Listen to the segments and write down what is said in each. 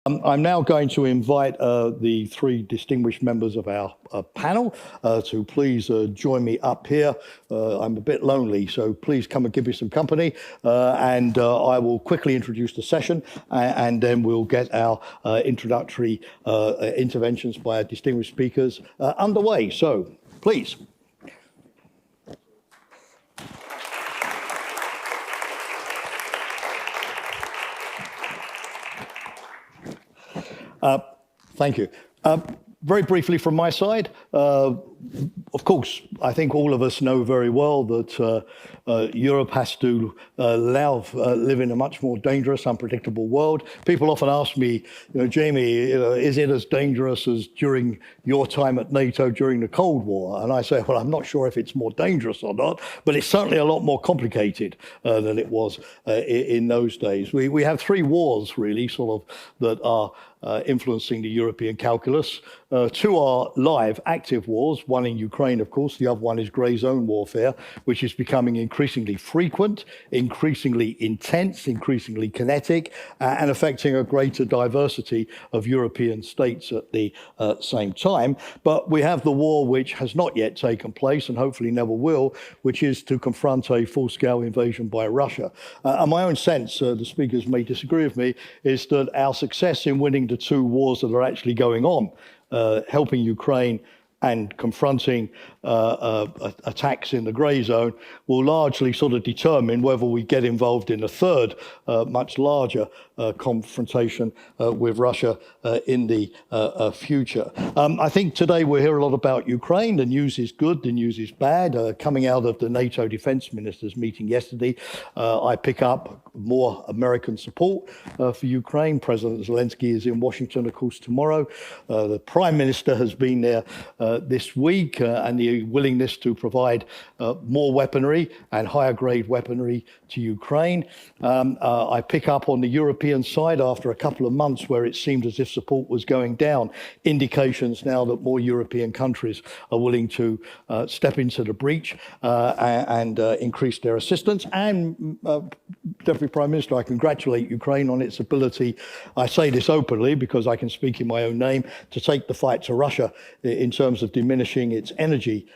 I'm now going to invite the three distinguished members of our panel to please join me up here. I'm a bit lonely, so please come and give me some company. And I will quickly introduce the session, and then we'll get our introductory interventions by our distinguished speakers underway. So, please. Thank you. Very briefly from my side, of course, I think all of us know very well that Europe has to live in a much more dangerous, unpredictable world. People often ask me, Jamie, is it as dangerous as during your time at NATO during the Cold War? And I say, well, I'm not sure if it's more dangerous or not, but it's certainly a lot more complicated than it was in those days. We have three wars, really, sort of, that are influencing the European calculus. Two are live, active wars, one in Ukraine, of course, the other one is grey zone warfare, which is becoming increasingly frequent, increasingly intense, increasingly kinetic, and affecting a greater diversity of European states at the same time. But we have the war which has not yet taken place, and hopefully never will, which is to confront a full-scale invasion by Russia. And my own sense, the speakers may disagree with me, is that our success in winning the two wars that are actually going on, helping Ukraine and confronting attacks in the grey zone, will largely sort of determine whether we get involved in a third, much larger confrontation with Russia in the future. I think today we'll hear a lot about Ukraine. The news is good, the news is bad. Coming out of the NATO defense ministers meeting yesterday, I pick up more American support for Ukraine. President Zelensky is in Washington, of course, tomorrow. The Prime Minister has been there this week, and the willingness to provide more weaponry and higher grade weaponry to Ukraine. I pick up on the European side, after a couple of months where it seemed as if support was going down, indications now that more European countries are willing to step into the breach and increase their assistance. And Deputy Prime Minister, I congratulate Ukraine on its ability, I say this openly because I can speak in my own name, to take the fight to Russia in terms of diminishing its energy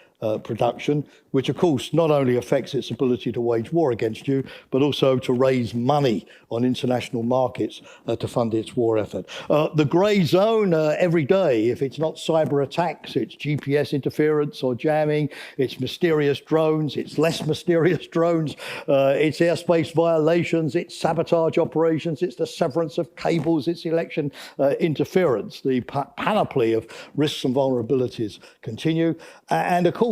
production, which of course not only affects its ability to wage war against you, but also to raise money on international markets to fund its war effort. The grey zone, every day, if it's not cyber attacks, it's GPS interference or jamming, it's mysterious drones, it's less mysterious drones, it's airspace violations, it's sabotage operations, it's the severance of cables, it's election interference. The panoply of risks and vulnerabilities continue. And of course,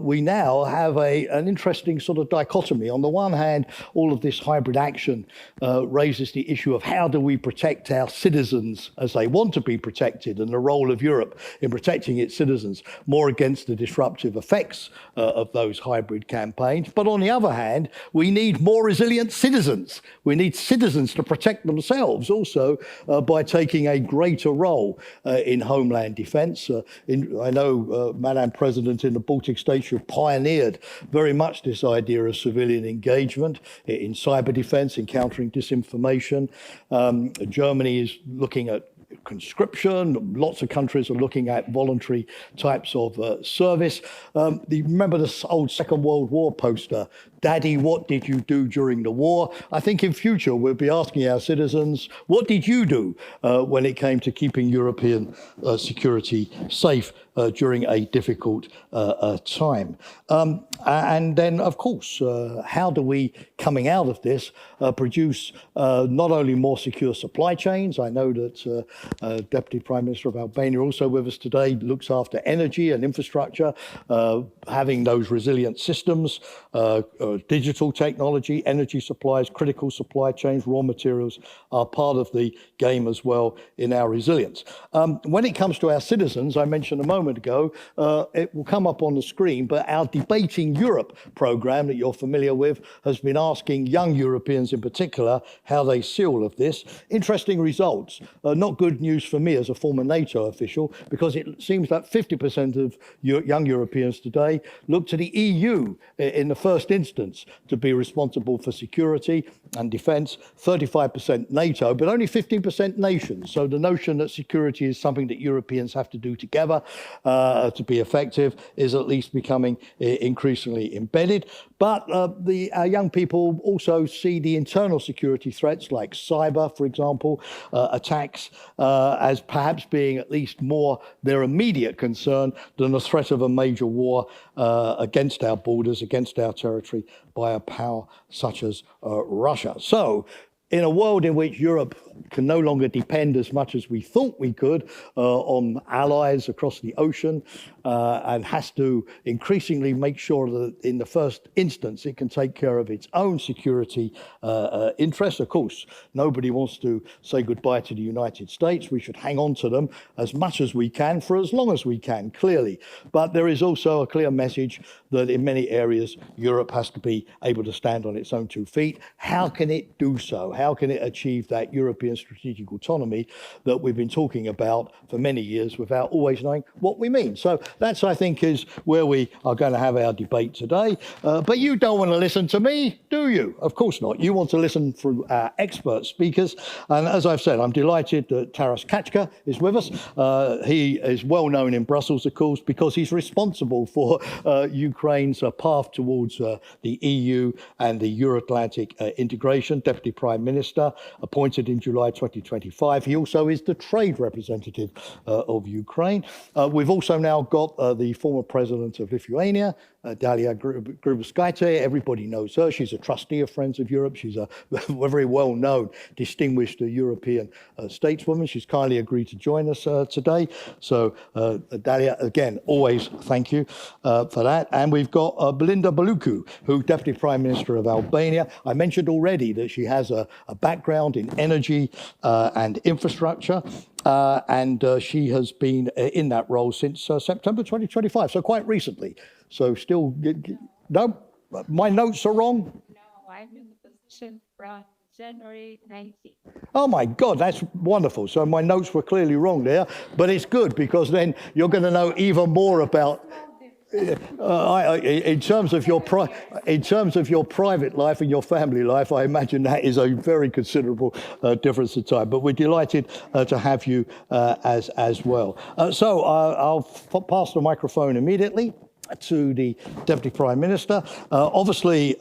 we now have an interesting sort of dichotomy. On the one hand, all of this hybrid action raises the issue of how do we protect our citizens as they want to be protected, and the role of Europe in protecting its citizens more against the disruptive effects of those hybrid campaigns. But on the other hand, we need more resilient citizens. We need citizens to protect themselves also by taking a greater role in homeland defense. I know, Madam President, in the Baltic states, you've pioneered very much this idea of civilian engagement in cyber defense, in countering disinformation. Germany is looking at conscription. Lots of countries are looking at voluntary types of service. Remember this old Second World War poster, Daddy, what did you do during the war? I think in future we'll be asking our citizens, what did you do when it came to keeping European security safe during a difficult time? And then, of course, how do we, coming out of this, produce not only more secure supply chains? I know that Deputy Prime Minister of Albania, also with us today, looks after energy and infrastructure, having those resilient systems, digital technology, energy supplies, critical supply chains, raw materials are part of the game as well in our resilience. When it comes to our citizens, I mentioned a moment ago, it will come up on the screen, but our Debating Europe program that you're familiar with has been asking young Europeans in particular how they see all of this. Interesting results. Not good news for me as a former NATO official, because it seems that 50% of young Europeans today look to the EU in the first instance instance to be responsible for security and defense, 35% NATO, but only 15% nations. So the notion that security is something that Europeans have to do together to be effective is at least becoming increasingly embedded. But our young people also see the internal security threats like cyber, for example, attacks as perhaps being at least more their immediate concern than the threat of a major war against our borders, against our territory by a power such as Russia. So, in a world in which Europe can no longer depend as much as we thought we could on allies across the ocean and has to increasingly make sure that in the first instance it can take care of its own security interests. Of course, nobody wants to say goodbye to the United States. We should hang on to them as much as we can for as long as we can, clearly. But there is also a clear message that in many areas Europe has to be able to stand on its own 2 feet. How can it do so? How can it achieve that European strategic autonomy that we've been talking about for many years without always knowing what we mean? So that's, I think, is where we are going to have our debate today. But you don't want to listen to me, do you? Of course not. You want to listen through our expert speakers. And as I've said, I'm delighted that Taras Kachka is with us. He is well known in Brussels, of course, because he's responsible for Ukraine's path towards the EU and the Euro-Atlantic integration, Deputy Prime Minister, appointed in July 2025. He also is the trade representative of Ukraine. We've also now got the former president of Lithuania, Dalia Grybauskaitė. Everybody knows her. She's a trustee of Friends of Europe. She's a very well-known, distinguished European stateswoman. She's kindly agreed to join us today. So, Dalia, again, always thank you for that. And we've got Belinda Bulucu, who's Deputy Prime Minister of Albania. I mentioned already that she has a background in energy and infrastructure. And she has been in that role since September 2025, so quite recently. So still, no, my notes are wrong? No, I'm in the position from January 19th. Oh my God, that's wonderful. So my notes were clearly wrong there, but it's good because then you're going to know even more about in terms of your private life and your family life. I imagine that is a very considerable difference in time. But we're delighted to have you as well. So I'll pass the microphone immediately to the Deputy Prime Minister. Obviously,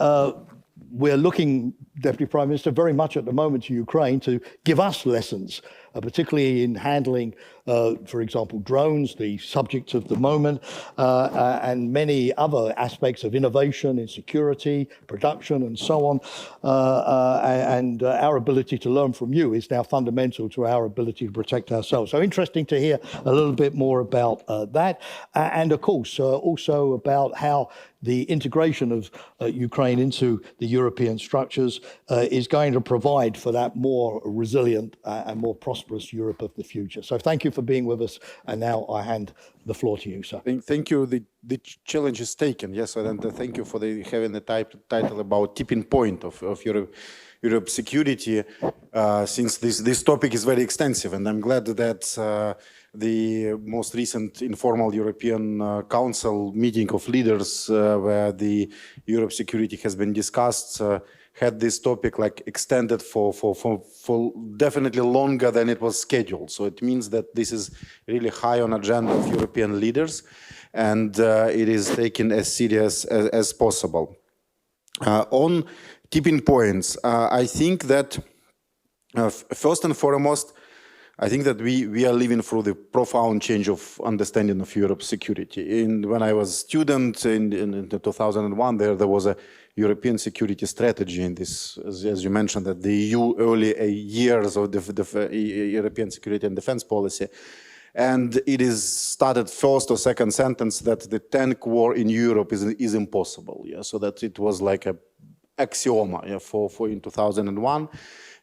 we're looking, Deputy Prime Minister, very much at the moment to Ukraine to give us lessons, particularly in handling, for example, drones, the subject of the moment, and many other aspects of innovation in security, production, and so on. And our ability to learn from you is now fundamental to our ability to protect ourselves. So interesting to hear a little bit more about that. And of course, also about how the integration of Ukraine into the European structures is going to provide for that more resilient and more prosperous Europe of the future. So thank you for being with us. And now I hand the floor to you, sir. Thank you. The challenge is taken, yes, and thank you for having the title about tipping point of Europe security, since this topic is very extensive, and I'm glad that the most recent informal European Council meeting of leaders, where the Europe security has been discussed, had this topic like extended for definitely longer than it was scheduled. So it means that this is really high on agenda of European leaders, and it is taken as serious as possible. On tipping points, I think that first and foremost, I think that we are living through the profound change of understanding of Europe's security. When I was a student in 2001, there was a European security strategy in this, as you mentioned, that the EU early years of the European security and defense policy. And it is started first or second sentence that the tank war in Europe is impossible. Yeah, so that it was like a axioma, yeah, for in 2001.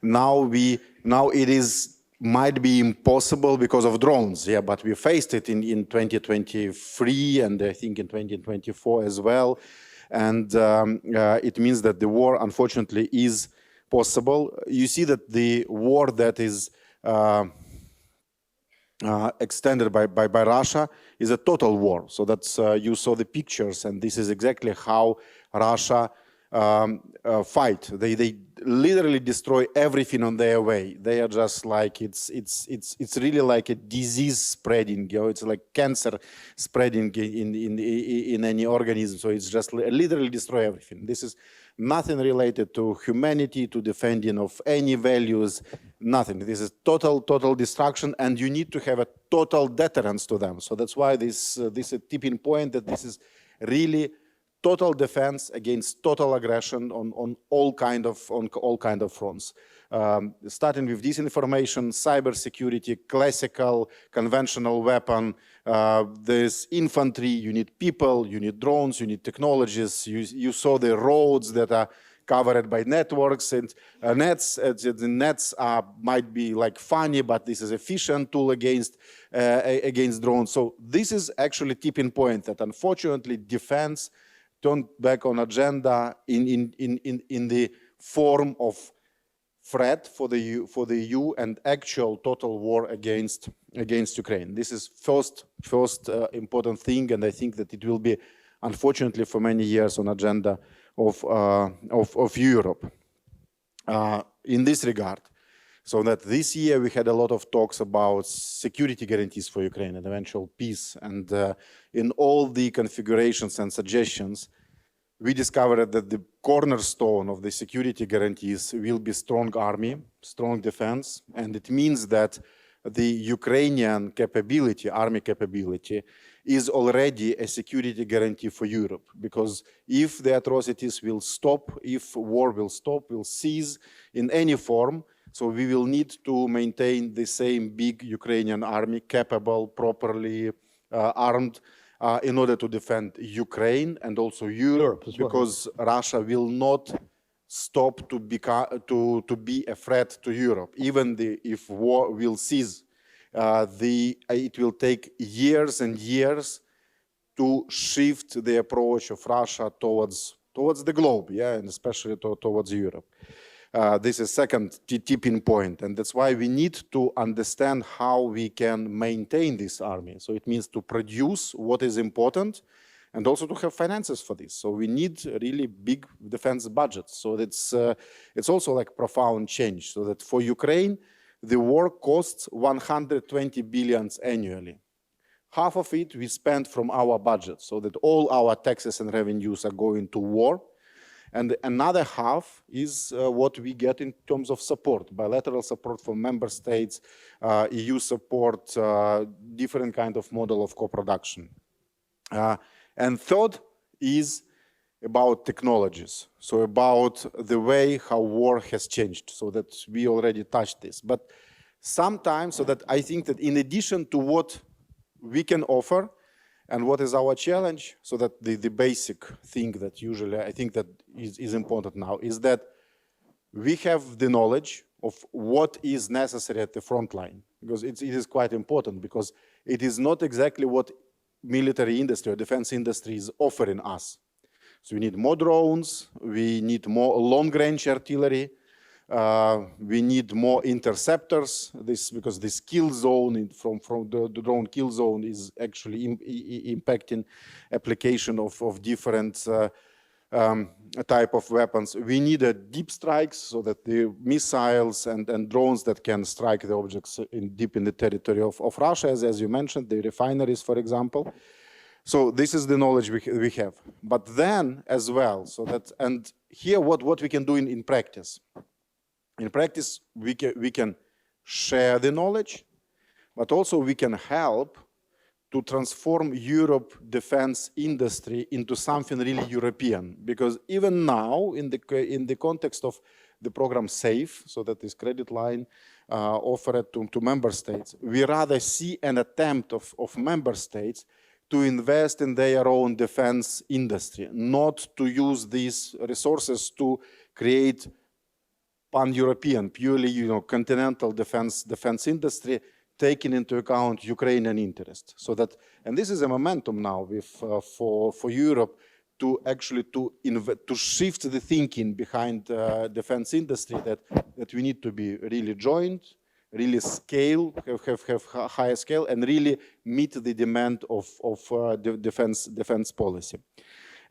Now it might be impossible because of drones, yeah, but we faced it in 2023 and I think in 2024 as well. And it means that the war, unfortunately, is possible. You see that the war that is extended by Russia is a total war. So that's you saw the pictures, and this is exactly how Russia fight. They literally destroy everything on their way. They are just like, it's really like a disease spreading, you know, it's like cancer spreading in any organism. So it's just literally destroy everything. This is nothing related to humanity, to defending of any values, nothing. This is total destruction, and you need to have a total deterrence to them. So that's why this is a tipping point, that this is really total defense against total aggression on all kind of fronts. Starting with disinformation, cybersecurity, classical, conventional weapon. There's infantry. You need people. You need drones. You need technologies. You saw the roads that are covered by networks and nets. The nets might be like funny, but this is efficient tool against drones. So this is actually tipping point that unfortunately defense turned back on agenda in the form of threat for the EU and actual total war against Ukraine. This is first important thing, and I think that it will be, unfortunately, for many years on agenda of Europe. In this regard, so that this year we had a lot of talks about security guarantees for Ukraine and eventual peace. And in all the configurations and suggestions, we discovered that the cornerstone of the security guarantees will be strong army, strong defense. And it means that the Ukrainian capability, army capability, is already a security guarantee for Europe. Because if the atrocities will stop, if war will stop, will cease in any form, so we will need to maintain the same big Ukrainian army, capable, properly armed, in order to defend Ukraine and also Europe, as well, because Russia will not stop to be a threat to Europe. Even if war will cease, it will take years and years to shift the approach of Russia towards the globe, yeah, and especially towards Europe. This is second tipping point, and that's why we need to understand how we can maintain this army. So it means to produce what is important and also to have finances for this. So we need really big defense budgets. So it's also like profound change, so that for Ukraine, the war costs 120 billion annually. Half of it we spend from our budget, so that all our taxes and revenues are going to war. And another half is what we get in terms of support, bilateral support from member states, EU support, different kind of model of co-production. And third is about technologies, so about the way how war has changed, so that we already touched this. But sometimes, so that I think that in addition to what we can offer, and what is our challenge, so that the basic thing that usually I think that is important now is that we have the knowledge of what is necessary at the front line, because it is quite important, because it is not exactly what military industry or defense industry is offering us. So we need more drones, we need more long-range artillery, we need more interceptors. Because this kill zone from the drone kill zone is actually impacting application of different type of weapons. We need deep strikes, so that the missiles and drones that can strike the objects deep in the territory of Russia, as you mentioned, the refineries, for example. So this is the knowledge we have. But then as well, so that, and here what we can do in practice. In practice, we can share the knowledge, but also we can help to transform Europe defense industry into something really European. Because even now, in the context of the program SAFE, so that is credit line offered to member states, we rather see an attempt of member states to invest in their own defense industry, not to use these resources to create pan-European, purely continental defense industry, taking into account Ukrainian interest. So that, and this is a momentum now with for Europe to actually to shift the thinking behind defense industry, that we need to be really joint, really scale, have higher scale, and really meet the demand of the defense policy.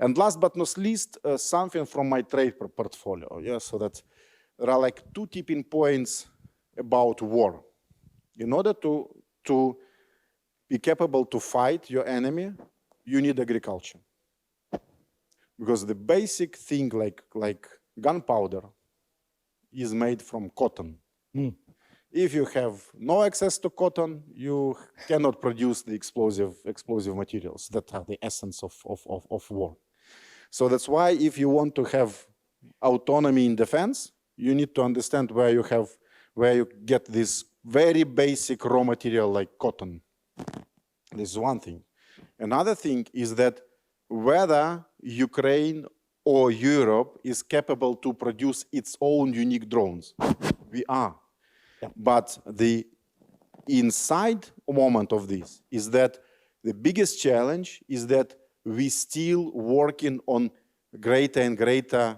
And last but not least, something from my trade portfolio. Yeah, so that there are like 2 tipping points about war. In order to be capable to fight your enemy, you need agriculture. Because the basic thing like gunpowder is made from cotton. If you have no access to cotton, you cannot produce the explosive materials that are the essence of war. So that's why if you want to have autonomy in defense, you need to understand where you get this very basic raw material like cotton. This is one thing. Another thing is that whether Ukraine or Europe is capable to produce its own unique drones. We are. Yeah. But the inside moment of this is that the biggest challenge is that we still working on greater and greater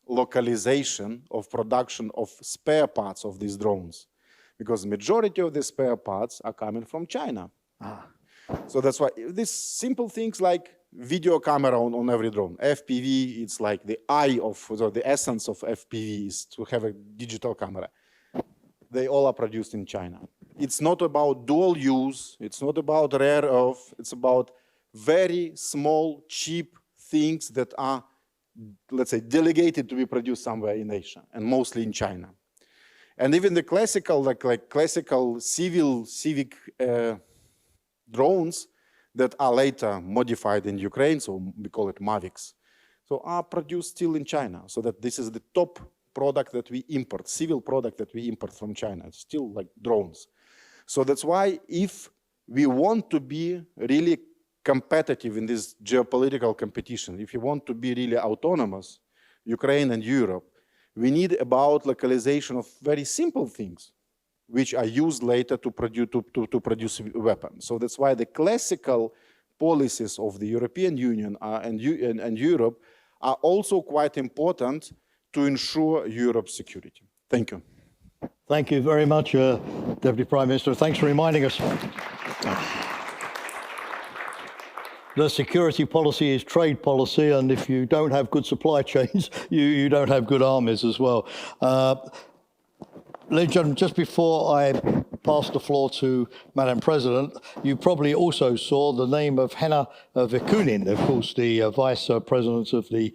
localization of production of spare parts of these drones, because majority of the spare parts are coming from China. So that's why these simple things like video camera on every drone, FPV, it's like the eye of, so the essence of FPV is to have a digital camera. They all are produced in China. It's not about dual use, it's not about rare earth, it's about very small, cheap things that are, let's say, delegated to be produced somewhere in Asia, and mostly in China. And even the classical, like classical civic drones that are later modified in Ukraine, so we call it Mavics, so are produced still in China. So that this is the top product that we import, civil product that we import from China. It's still like drones. So that's why if we want to be really competitive in this geopolitical competition, if you want to be really autonomous, Ukraine and Europe, we need about localization of very simple things, which are used later to produce weapons. So that's why the classical policies of the European Union and Europe are also quite important to ensure Europe's security. Thank you. Thank you very much, Deputy Prime Minister. Thanks for reminding us. The security policy is trade policy, and if you don't have good supply chains, you don't have good armies as well. Ladies and gentlemen, just before I pass the floor to Madam President, you probably also saw the name of Henna Virkunen, of course, the Vice President of the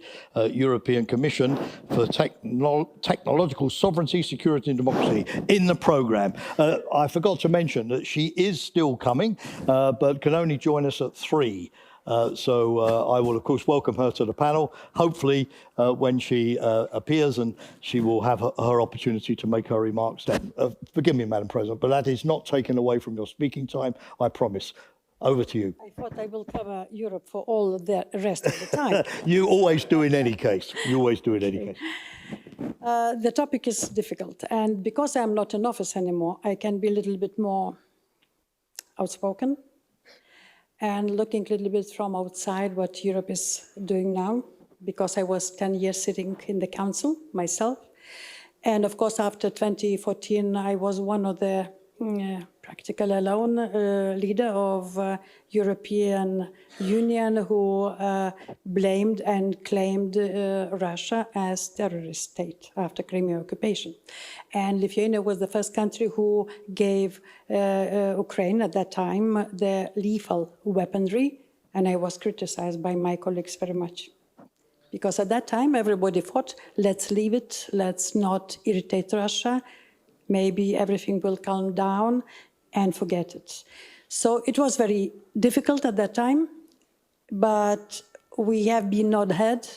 European Commission for Technological Sovereignty, Security and Democracy in the programme. I forgot to mention that she is still coming, but can only join us at 3. So I will, of course, welcome her to the panel, hopefully when she appears, and she will have her opportunity to make her remarks then. Forgive me, Madam President, but that is not taken away from your speaking time, I promise. Over to you. I thought I will cover Europe for all the rest of the time. You always do in any case. You always do in any case. The topic is difficult, and because I'm not in office anymore, I can be a little bit more outspoken and looking a little bit from outside what Europe is doing now, because I was 10 years sitting in the council myself. And of course, after 2014, I was one of the practically alone leader of European Union who blamed and claimed Russia as terrorist state after Crimea occupation. And Lithuania was the first country who gave Ukraine at that time the lethal weaponry, and I was criticized by my colleagues very much. Because at that time, everybody thought, let's leave it, let's not irritate Russia, maybe everything will calm down, and forget it. So it was very difficult at that time, but we have been not ahead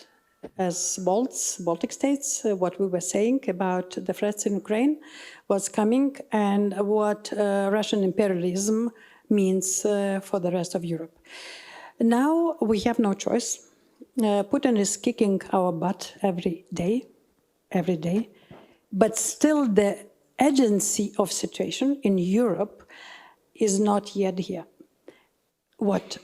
as Baltic states. What we were saying about the threats in Ukraine was coming, and what Russian imperialism means for the rest of Europe. Now we have no choice. Putin is kicking our butt every day, but still the agency of situation in Europe is not yet here. What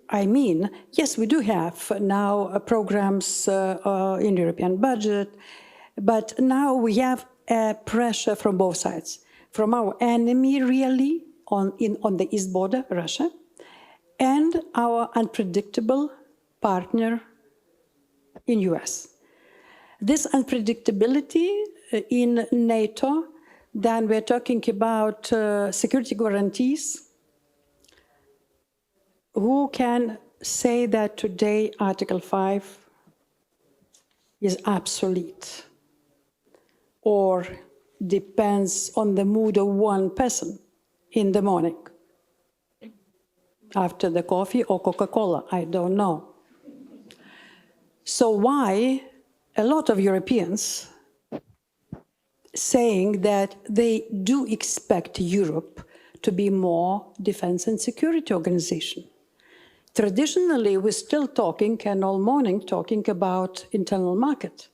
I mean, yes, we do have now programs in European budget, but now we have pressure from both sides, from our enemy really on the east border, Russia, and our unpredictable partner, in US. This unpredictability in NATO, then we're talking about security guarantees. Who can say that today Article 5 is obsolete or depends on the mood of one person in the morning after the coffee or Coca-Cola? I don't know. So why a lot of Europeans saying that they do expect Europe to be more defense and security organization? Traditionally, we're still talking, and all morning talking about internal market.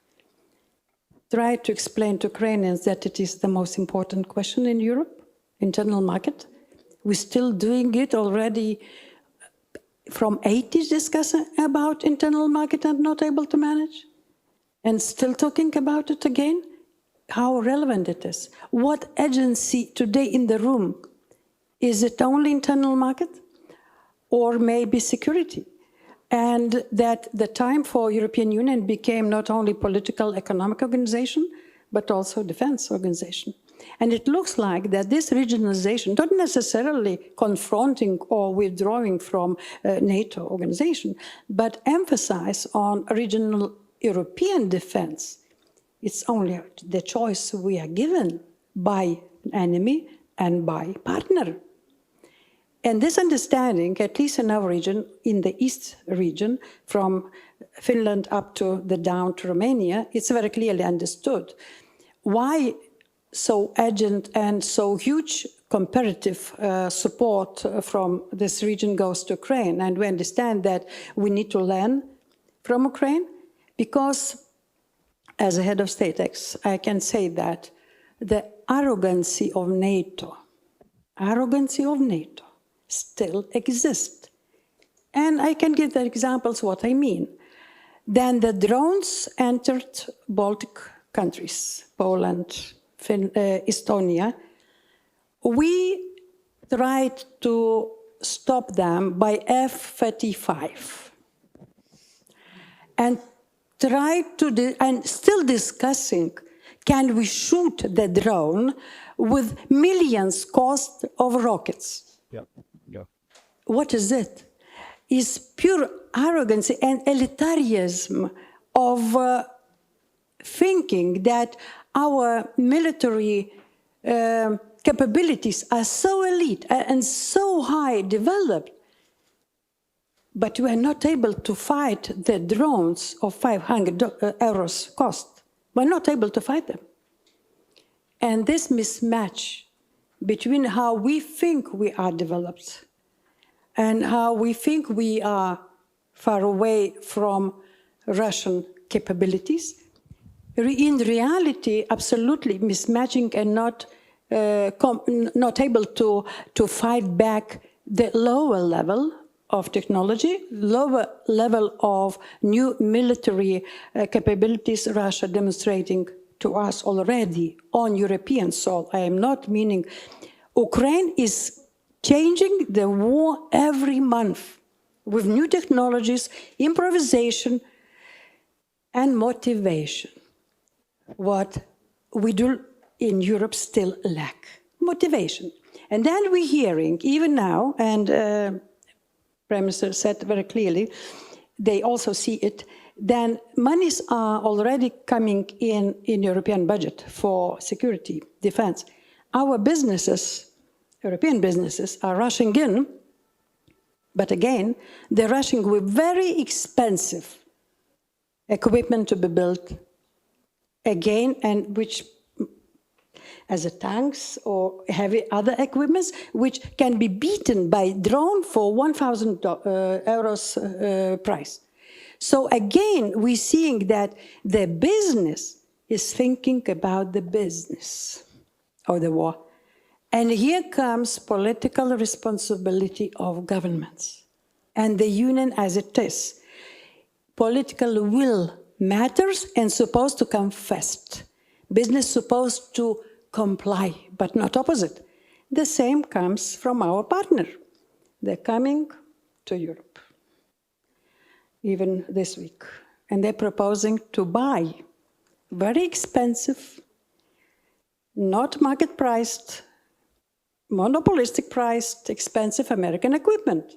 Try to explain to Ukrainians that it is the most important question in Europe, internal market. We're still doing it already from 80s discussing about internal market and not able to manage, and still talking about it again. How relevant it is. What agency today in the room, is it only internal market? Or maybe security, and that the time for European Union became not only political, economic organization, but also defense organization. And it looks like that this regionalization, not necessarily confronting or withdrawing from NATO organization, but emphasize on regional European defense. It's only the choice we are given by enemy and by partner. And this understanding, at least in our region, in the East region, from Finland up to down to Romania, it's very clearly understood. Why so urgent and so huge comparative support from this region goes to Ukraine? And we understand that we need to learn from Ukraine, because as a head of state, I can say that the arrogancy of NATO still exist. And I can give the examples what I mean. Then the drones entered Baltic countries, Poland, Estonia. We tried to stop them by F-35 and tried to, and still discussing, can we shoot the drone with millions cost of rockets? Yeah. Yeah. What is it? It's pure arrogance and elitarism of thinking that our military capabilities are so elite and so high developed, but we are not able to fight the drones of 500 euros cost. We're not able to fight them. And this mismatch between how we think we are developed and how we think we are far away from Russian capabilities, in reality, absolutely mismatching and not able to fight back the lower level of technology, lower level of new military capabilities Russia demonstrating to us already on European soil. I am not meaning Ukraine is changing the war every month with new technologies, improvisation, and motivation. What we do in Europe still lack motivation. And then we're hearing, even now, and Prime Minister said very clearly, they also see it, then monies are already coming in European budget for security, defense. Our businesses, European businesses, are rushing in, but again, they're rushing with very expensive equipment to be built again, and which, as a tanks or heavy other equipments, which can be beaten by drone for 1,000 euros price. So again, we're seeing that the business is thinking about the business of the war. And here comes political responsibility of governments and the union as it is. Political will matters and supposed to come first. Business supposed to comply, but not opposite. The same comes from our partner. They're coming to Europe, even this week. and they're proposing to buy very expensive, not market-priced, monopolistic-priced, expensive American equipment.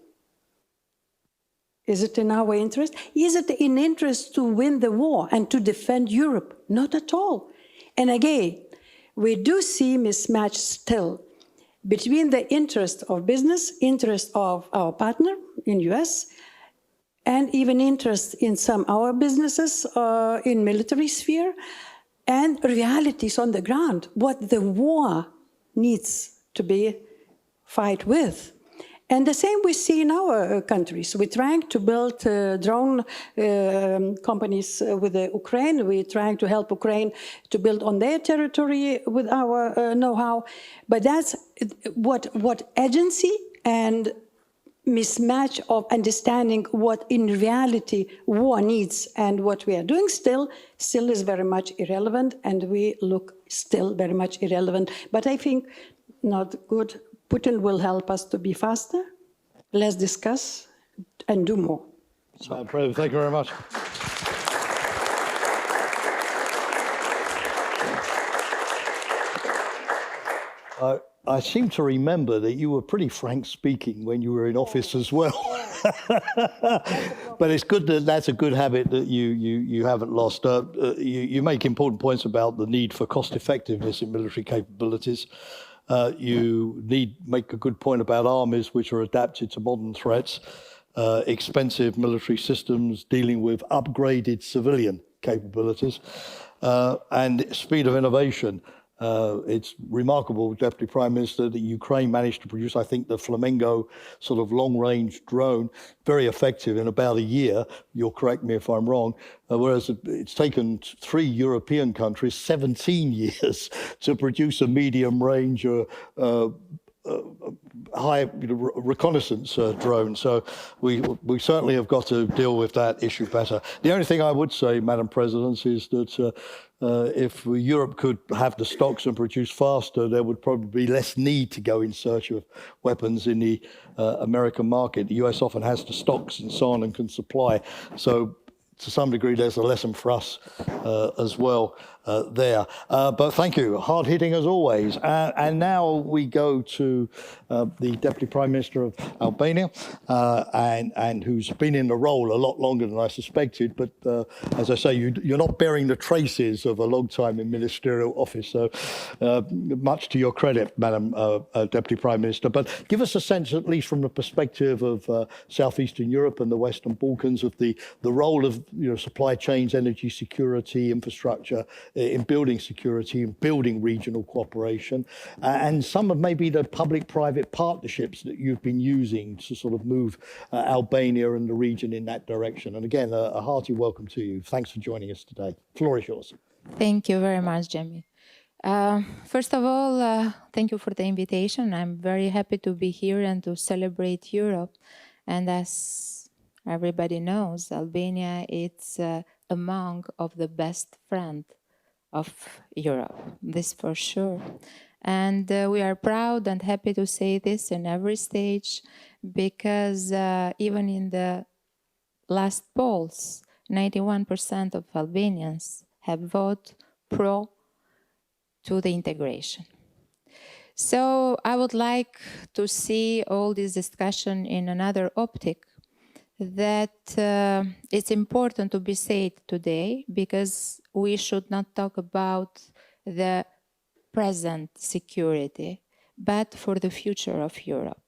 Is it in our interest? Is it in interest to win the war and to defend Europe? Not at all. And again, we do see mismatch still between the interest of business, interest of our partner in US, and even interest in some our businesses in military sphere, and realities on the ground, what the war needs to be fight with. And the same we see in our countries. We're trying to build drone companies with Ukraine. We're trying to help Ukraine to build on their territory with our know-how. But that's what agency and mismatch of understanding what in reality war needs and what we are doing still is very much irrelevant, and we look still very much irrelevant. But I think not good. Putin will help us to be faster, less discuss, and do more. So, President, thank you very much. I seem to remember that you were pretty frank speaking when you were in office as well. But it's good that's a good habit that you haven't lost. You make important points about the need for cost effectiveness in military capabilities. You make a good point about armies which are adapted to modern threats, expensive military systems dealing with upgraded civilian capabilities, and speed of innovation. It's remarkable, Deputy Prime Minister, that Ukraine managed to produce, I think, the Flamingo sort of long-range drone, very effective in about a year. You'll correct me if I'm wrong. Whereas it's taken 3 European countries 17 years to produce a medium-range high reconnaissance drone. So we certainly have got to deal with that issue better. The only thing I would say, Madam President, is that if Europe could have the stocks and produce faster, there would probably be less need to go in search of weapons in the American market. The US often has the stocks and so on and can supply. So to some degree, there's a lesson for us as well there. But thank you. Hard-hitting as always. And now we go to the Deputy Prime Minister of Albania, and who's been in the role a lot longer than I suspected. But as I say, you're not bearing the traces of a long time in ministerial office. So much to your credit, Madam Deputy Prime Minister. But give us a sense, at least from the perspective of Southeastern Europe and the Western Balkans, of the role of supply chains, energy security, infrastructure, in building security, in building regional cooperation, and some of maybe the public-private partnerships that you've been using to sort of move Albania and the region in that direction. And again, a hearty welcome to you. Thanks for joining us today. The floor is yours. Thank you very much, Jamie. First of all, thank you for the invitation. I'm very happy to be here and to celebrate Europe. And as everybody knows, Albania is among of the best friends of Europe, this for sure. And we are proud and happy to say this in every stage, because even in the last polls, 91% of Albanians have voted pro to the integration. So I would like to see all this discussion in another optic, that it's important to be said today, because we should not talk about the present security, but for the future of Europe.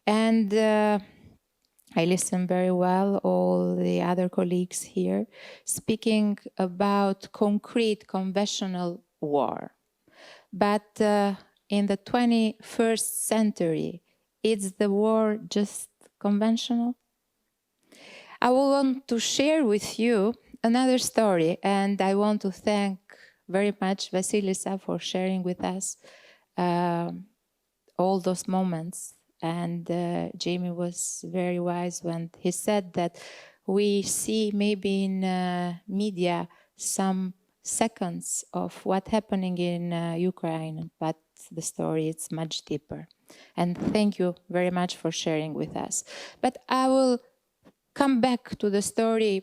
And I listen very well all the other colleagues here speaking about concrete conventional war. But in the 21st century, is the war just conventional? I want to share with you another story, and I want to thank very much Vasilisa for sharing with us all those moments. And Jamie was very wise when he said that we see maybe in media some seconds of what's happening in Ukraine, but the story is much deeper. And thank you very much for sharing with us. But I will come back to the story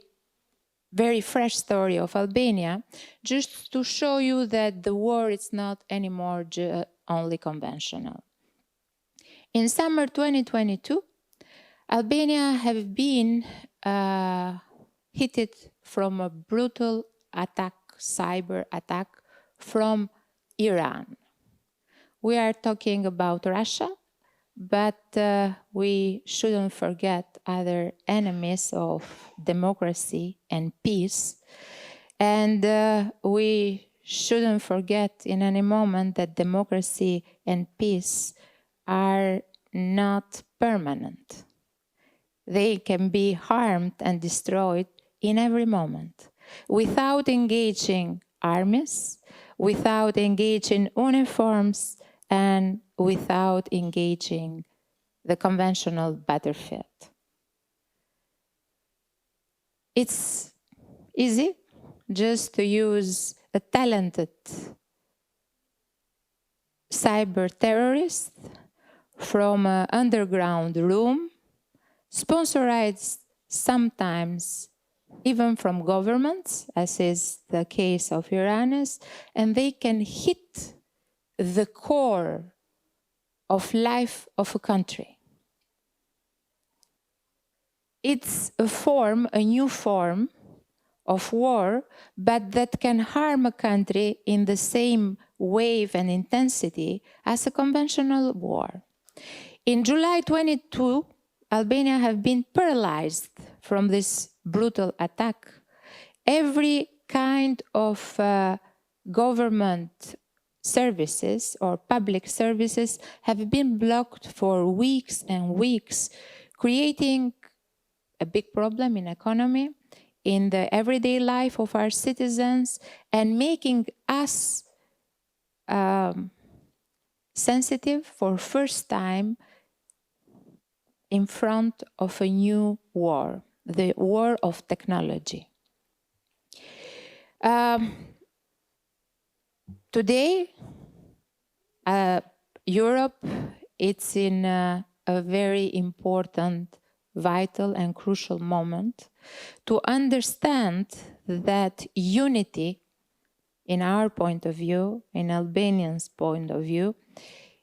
very fresh story of Albania, just to show you that the war is not anymore only conventional. In summer 2022, Albania have been hit from a brutal attack, cyber attack from Iran. We are talking about Russia, but we shouldn't forget other enemies of democracy and peace. And we shouldn't forget in any moment that democracy and peace are not permanent. They can be harmed and destroyed in every moment. Without engaging armies, without engaging uniforms, and without engaging the conventional battlefield. It's easy just to use a talented cyber terrorist from an underground room, sponsored sometimes even from governments, as is the case of Iranus, and they can hit the core of life of a country. It's a new form of war, but that can harm a country in the same wave and intensity as a conventional war. In July 22, Albania have been paralyzed from this brutal attack. Every kind of government services or public services have been blocked for weeks and weeks, creating a big problem in economy, in the everyday life of our citizens, and making us sensitive for first time in front of a new war, the war of technology. Today, Europe, it's in a very important, vital and crucial moment to understand that unity, in our point of view, in Albanians' point of view,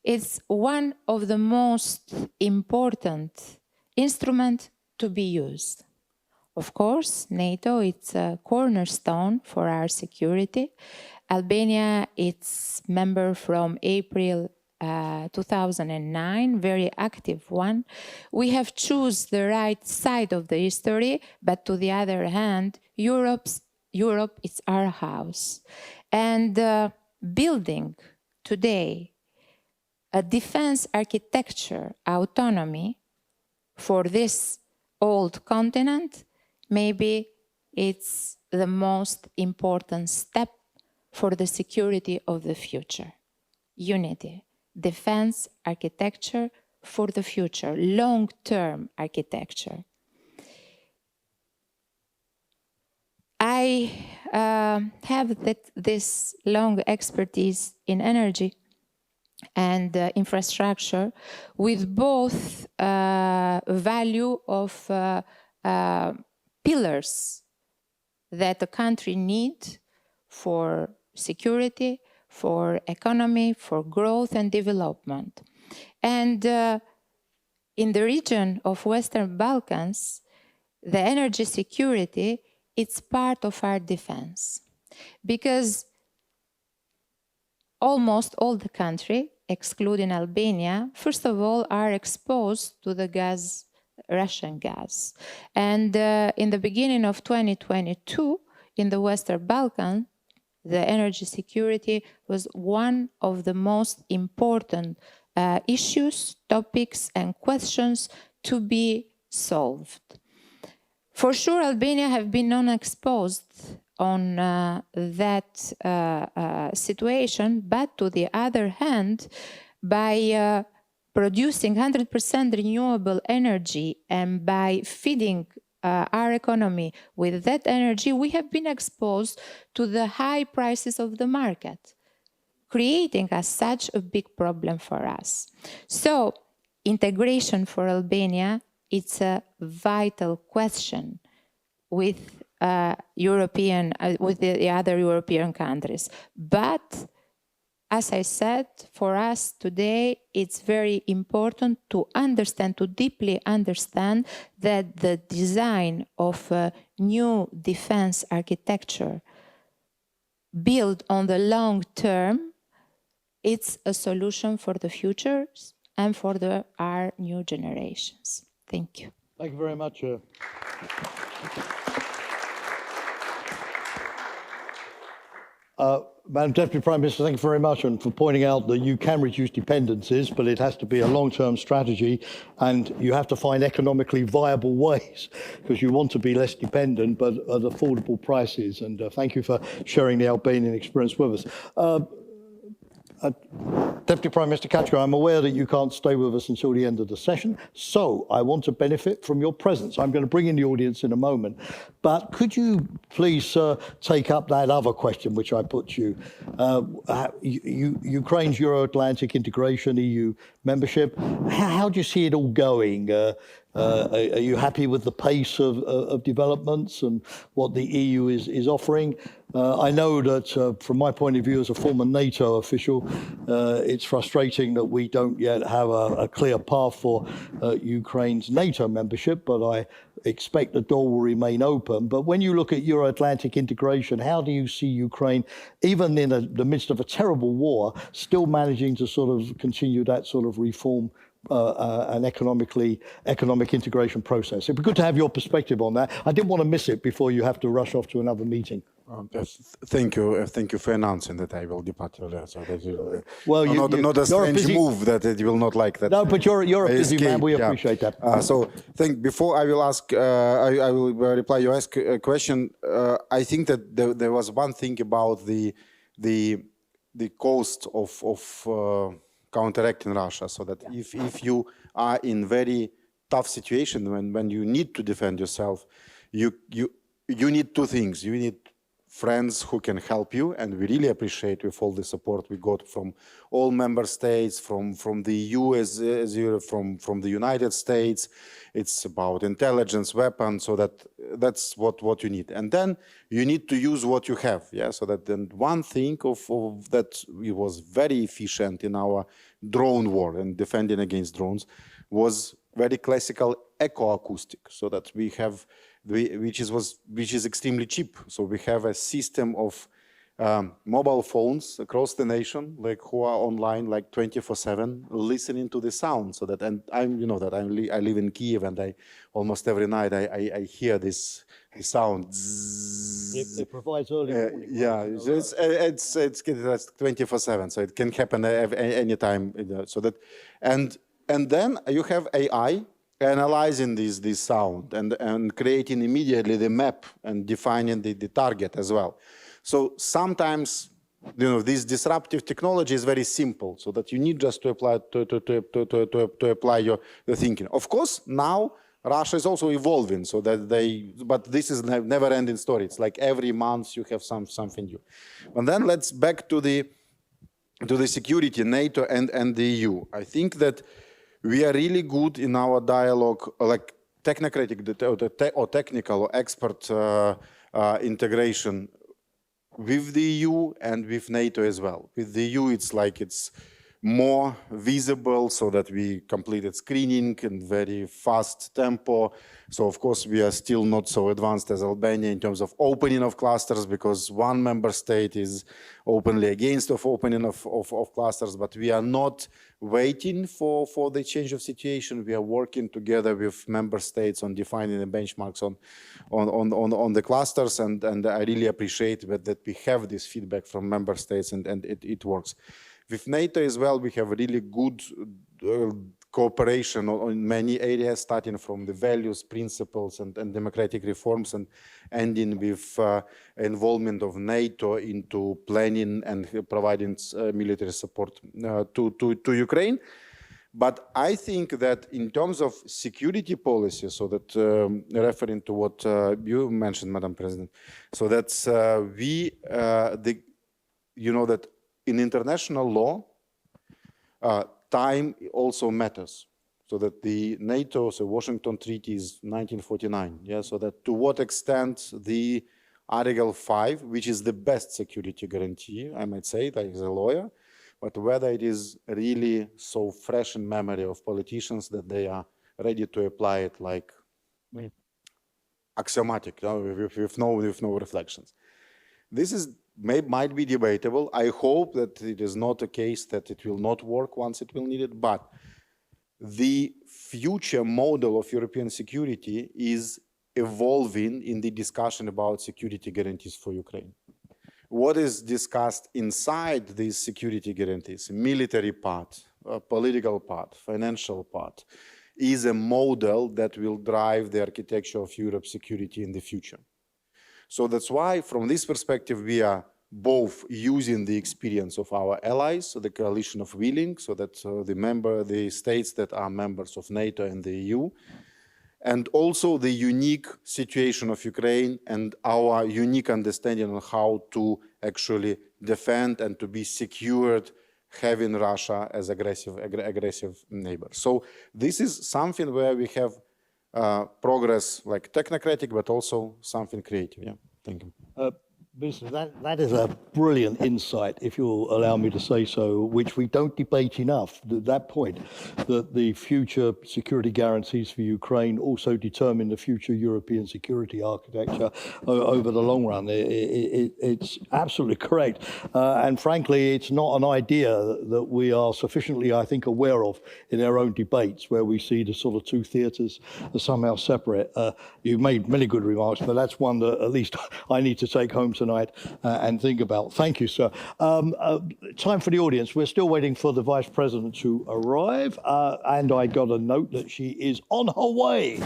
is one of the most important instruments to be used. Of course, NATO, it's a cornerstone for our security. Albania, it's member from April 2009, very active one. We have chosen the right side of the history, but to the other hand, Europe is our house. And building today a defense architecture autonomy for this old continent, maybe it's the most important step for the security of the future. Unity, defense architecture for the future, long-term architecture. I have this long expertise in energy and infrastructure, with both value of pillars that a country needs for security, for economy, for growth and development. And in the region of Western Balkans, the energy security, it's part of our defense. Because almost all the country, excluding Albania, first of all, are exposed to the gas, Russian gas. And in the beginning of 2022, in the Western Balkans, the energy security was one of the most important issues, topics, and questions to be solved. For sure, Albania have been non-exposed on that situation, but to the other hand, by producing 100% renewable energy and by feeding our economy with that energy, we have been exposed to the high prices of the market, creating as such a big problem for us. So integration for Albania, it's a vital question with with the other European countries. But as I said, for us today, it's very important to understand, to deeply understand that the design of a new defense architecture built on the long term, it's a solution for the future and for our new generations. Thank you. Thank you very much. Madam Deputy Prime Minister, thank you very much and for pointing out that you can reduce dependencies, but it has to be a long-term strategy and you have to find economically viable ways because you want to be less dependent but at affordable prices. And thank you for sharing the Albanian experience with us. Deputy Prime Minister Kachka, I'm aware that you can't stay with us until the end of the session, so I want to benefit from your presence. I'm going to bring in the audience in a moment, but could you please take up that other question which I put to you? Ukraine's Euro-Atlantic integration, EU membership, how do you see it all going? Are you happy with the pace of developments and what the EU is offering? I know that from my point of view as a former NATO official, it's frustrating that we don't yet have a clear path for Ukraine's NATO membership, but I expect the door will remain open. But when you look at Euro-Atlantic integration, how do you see Ukraine, even in the midst of a terrible war, still managing to sort of continue that sort of reform an economic integration process? It'd be good to have your perspective on that. I didn't want to miss it before you have to rush off to another meeting. Thank you for announcing that I will depart earlier. So that you, well, not a strange move that you will not like that. No, but you're a busy man. We appreciate that. So, before I will ask, I will reply your question. I think that there was one thing about the cost of counteracting Russia. So that if you are in very tough situation when you need to defend yourself, you need two things. You need friends who can help you, and we really appreciate with all the support we got from all member states, from the EU, from the United States. It's about intelligence, weapons, so that's what you need. And then you need to use what you have. Yeah. So that then one thing of that it was very efficient in our drone war and defending against drones was very classical eco-acoustic. So that we have which is extremely cheap. So we have a system of mobile phones across the nation, like who are online like 24/7, listening to the sound. So that, and I live in Kiev, and I almost every night I hear this sound. It provides early warning. Yeah, it's 24/7, so it can happen anytime. So that, and then you have AI analyzing this sound and creating immediately the map and defining the target as well. So sometimes, this disruptive technology is very simple, so that you need just to apply to apply your thinking. Of course, now Russia is also evolving, so that but this is a never-ending story. It's like every month you have something new. And then let's back to the security, NATO and the EU. I think that we are really good in our dialogue, like technocratic or technical or expert integration with the EU and with NATO as well. With the EU, it's more visible, so that we completed screening in very fast tempo. So of course we are still not so advanced as Albania in terms of opening of clusters, because one member state is openly against opening of clusters, but we are not waiting for the change of situation. We are working together with member states on defining the benchmarks on the clusters, and I really appreciate that we have this feedback from member states, and it works. With NATO as well, we have really good cooperation on many areas, starting from the values, principles, and democratic reforms, and ending with involvement of NATO into planning and providing military support to Ukraine. But I think that in terms of security policy, so that referring to what you mentioned, Madam President, so that's that in international law, time also matters. So that the NATO, so Washington Treaty is 1949. Yeah, so that to what extent the Article 5, which is the best security guarantee, I might say, that as a lawyer, but whether it is really so fresh in memory of politicians that they are ready to apply it like axiomatic, you know, with no reflections. This is might be debatable. I hope that it is not a case that it will not work once it will need it, but the future model of European security is evolving in the discussion about security guarantees for Ukraine. What is discussed inside these security guarantees, military part, political part, financial part, is a model that will drive the architecture of Europe's security in the future. So that's why, from this perspective, we are both using the experience of our allies, so the coalition of willing, so that the states that are members of NATO and the EU, and also the unique situation of Ukraine and our unique understanding on how to actually defend and to be secured having Russia as aggressive neighbor. So this is something where we have progress like technocratic, but also something creative. Yeah, thank you. That is a brilliant insight, if you'll allow me to say so, which we don't debate enough, that point, that the future security guarantees for Ukraine also determine the future European security architecture over the long run. It's absolutely correct. And frankly, it's not an idea that we are sufficiently, I think, aware of in our own debates, where we see the sort of two theatres are somehow separate. You've made many good remarks, but that's one that at least I need to take home tonight and think about. Thank you, sir. Time for the audience. We're still waiting for the Vice President to arrive, and I got a note that she is on her way,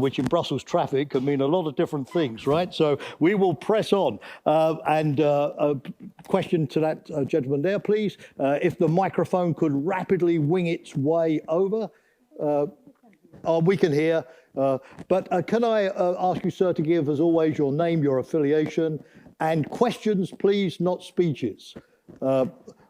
which in Brussels traffic can mean a lot of different things, right? So we will press on. And a question to that gentleman there, please. If the microphone could rapidly wing its way over. We can hear. But can I ask you, sir, to give, as always, your name, your affiliation, and questions, please, not speeches.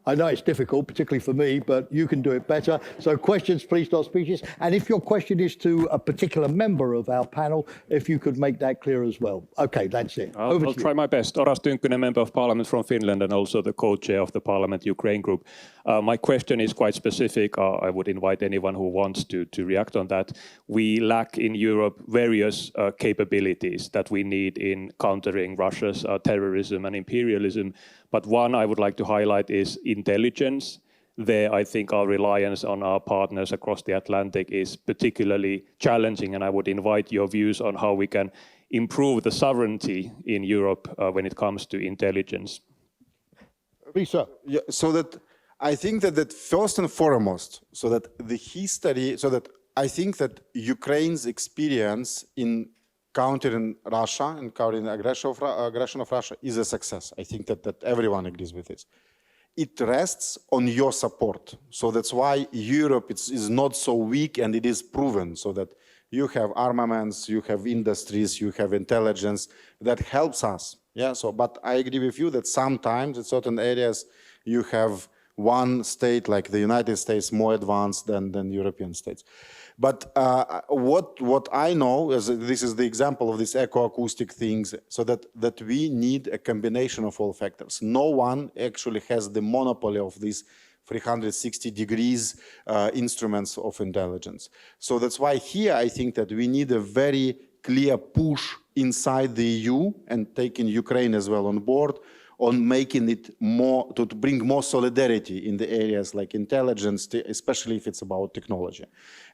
I know it's difficult, particularly for me, but you can do it better. So questions, please, not speeches. And if your question is to a particular member of our panel, if you could make that clear as well. Okay, that's it. I'll try my best. Oras Tynkkynen, Member of Parliament from Finland and also the co-chair of the Parliament Ukraine Group. My question is quite specific. I would invite anyone who wants to react on that. We lack in Europe various capabilities that we need in countering Russia's terrorism and imperialism. But one I would like to highlight is intelligence. There, I think our reliance on our partners across the Atlantic is particularly challenging, and I would invite your views on how we can improve the sovereignty in Europe when it comes to intelligence. Lisa. Yeah, so that I think that first and foremost, so that the history, so that I think that Ukraine's experience in countering Russia and countering the aggression of Russia is a success. I think that everyone agrees with this. It rests on your support. So that's why Europe is not so weak, and it is proven, so that you have armaments, you have industries, you have intelligence that helps us. Yeah. So, but I agree with you that sometimes in certain areas you have one state like the United States more advanced than European states. But what I know is this is the example of these ecoacoustic things, so that we need a combination of all factors. No one actually has the monopoly of these 360 degrees instruments of intelligence. So that's why here I think that we need a very clear push inside the EU and taking Ukraine as well on board on making it more, to bring more solidarity in the areas like intelligence, especially if it's about technology.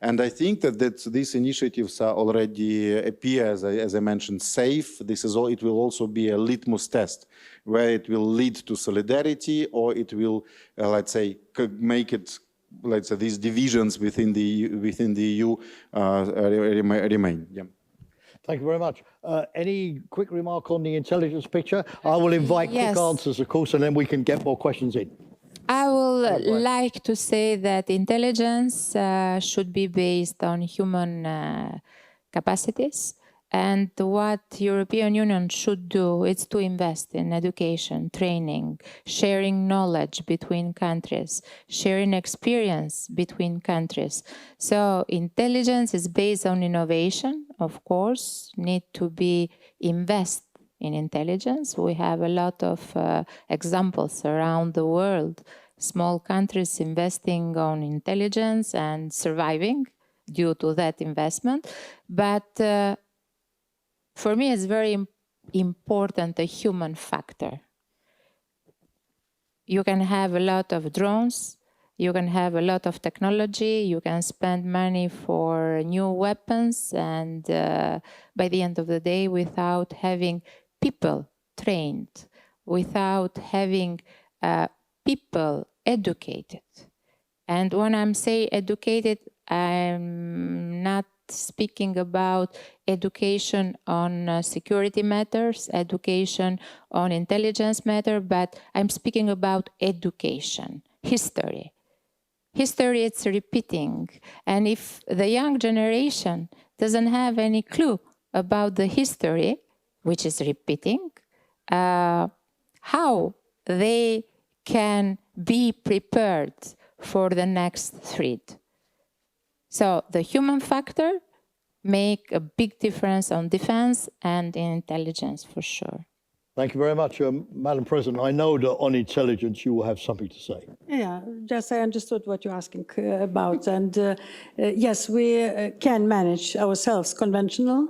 And I think that these initiatives are already appear, as I mentioned, safe. This is all. It will also be a litmus test, where it will lead to solidarity, or it will, let's say, make it, let's say, these divisions within the EU remain. Yeah. Thank you very much. Any quick remark on the intelligence picture? I will invite quick answers, of course, and then we can get more questions in. I would like to say that intelligence should be based on human capacities, And what European Union should do is to invest in education, training, sharing knowledge between countries, sharing experience between countries. So intelligence is based on innovation, of course, need to be invest in intelligence. We have a lot of examples around the world, small countries investing on intelligence and surviving due to that investment. But for me, it's very important, the human factor. You can have a lot of drones, you can have a lot of technology, you can spend money for new weapons, and by the end of the day, without having people trained, without having people educated. And when I'm saying educated, I'm not speaking about education on security matters, education on intelligence matter, but I'm speaking about education, history. History, it's repeating. And if the young generation doesn't have any clue about the history, which is repeating, how they can be prepared for the next threat? So the human factor make a big difference on defense and in intelligence, for sure. Thank you very much, Madam President. I know that on intelligence you will have something to say. Yeah, just I understood what you're asking about. And yes, we can manage ourselves conventional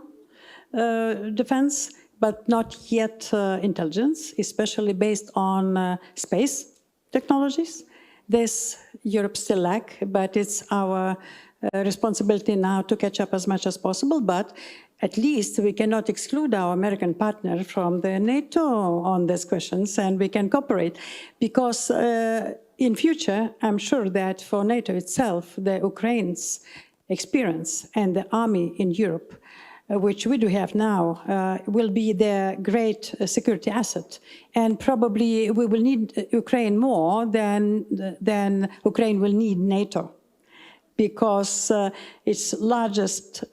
defense, but not yet intelligence, especially based on space technologies. This Europe still lack, but it's our responsibility now to catch up as much as possible. But at least we cannot exclude our American partner from the NATO on these questions, and we can cooperate. Because in future, I'm sure that for NATO itself, the Ukraine's experience and the army in Europe, which we do have now, will be their great security asset. And probably we will need Ukraine more than Ukraine will need NATO, because it's largest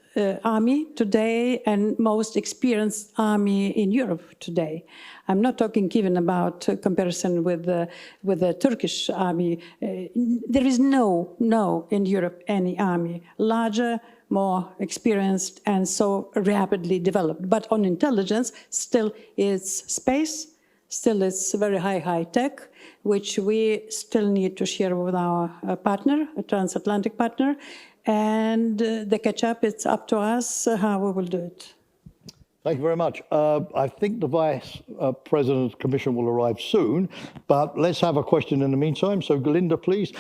army today and most experienced army in Europe today. I'm not talking even about comparison with the Turkish army. There is no in Europe any army larger, more experienced, and so rapidly developed. But on intelligence, still it's space, still it's very high tech, which we still need to share with our partner, a transatlantic partner. And the catch-up, it's up to us how we will do it. Thank you very much. I think the Vice President's Commission will arrive soon, but let's have a question in the meantime. So, Galinda, please,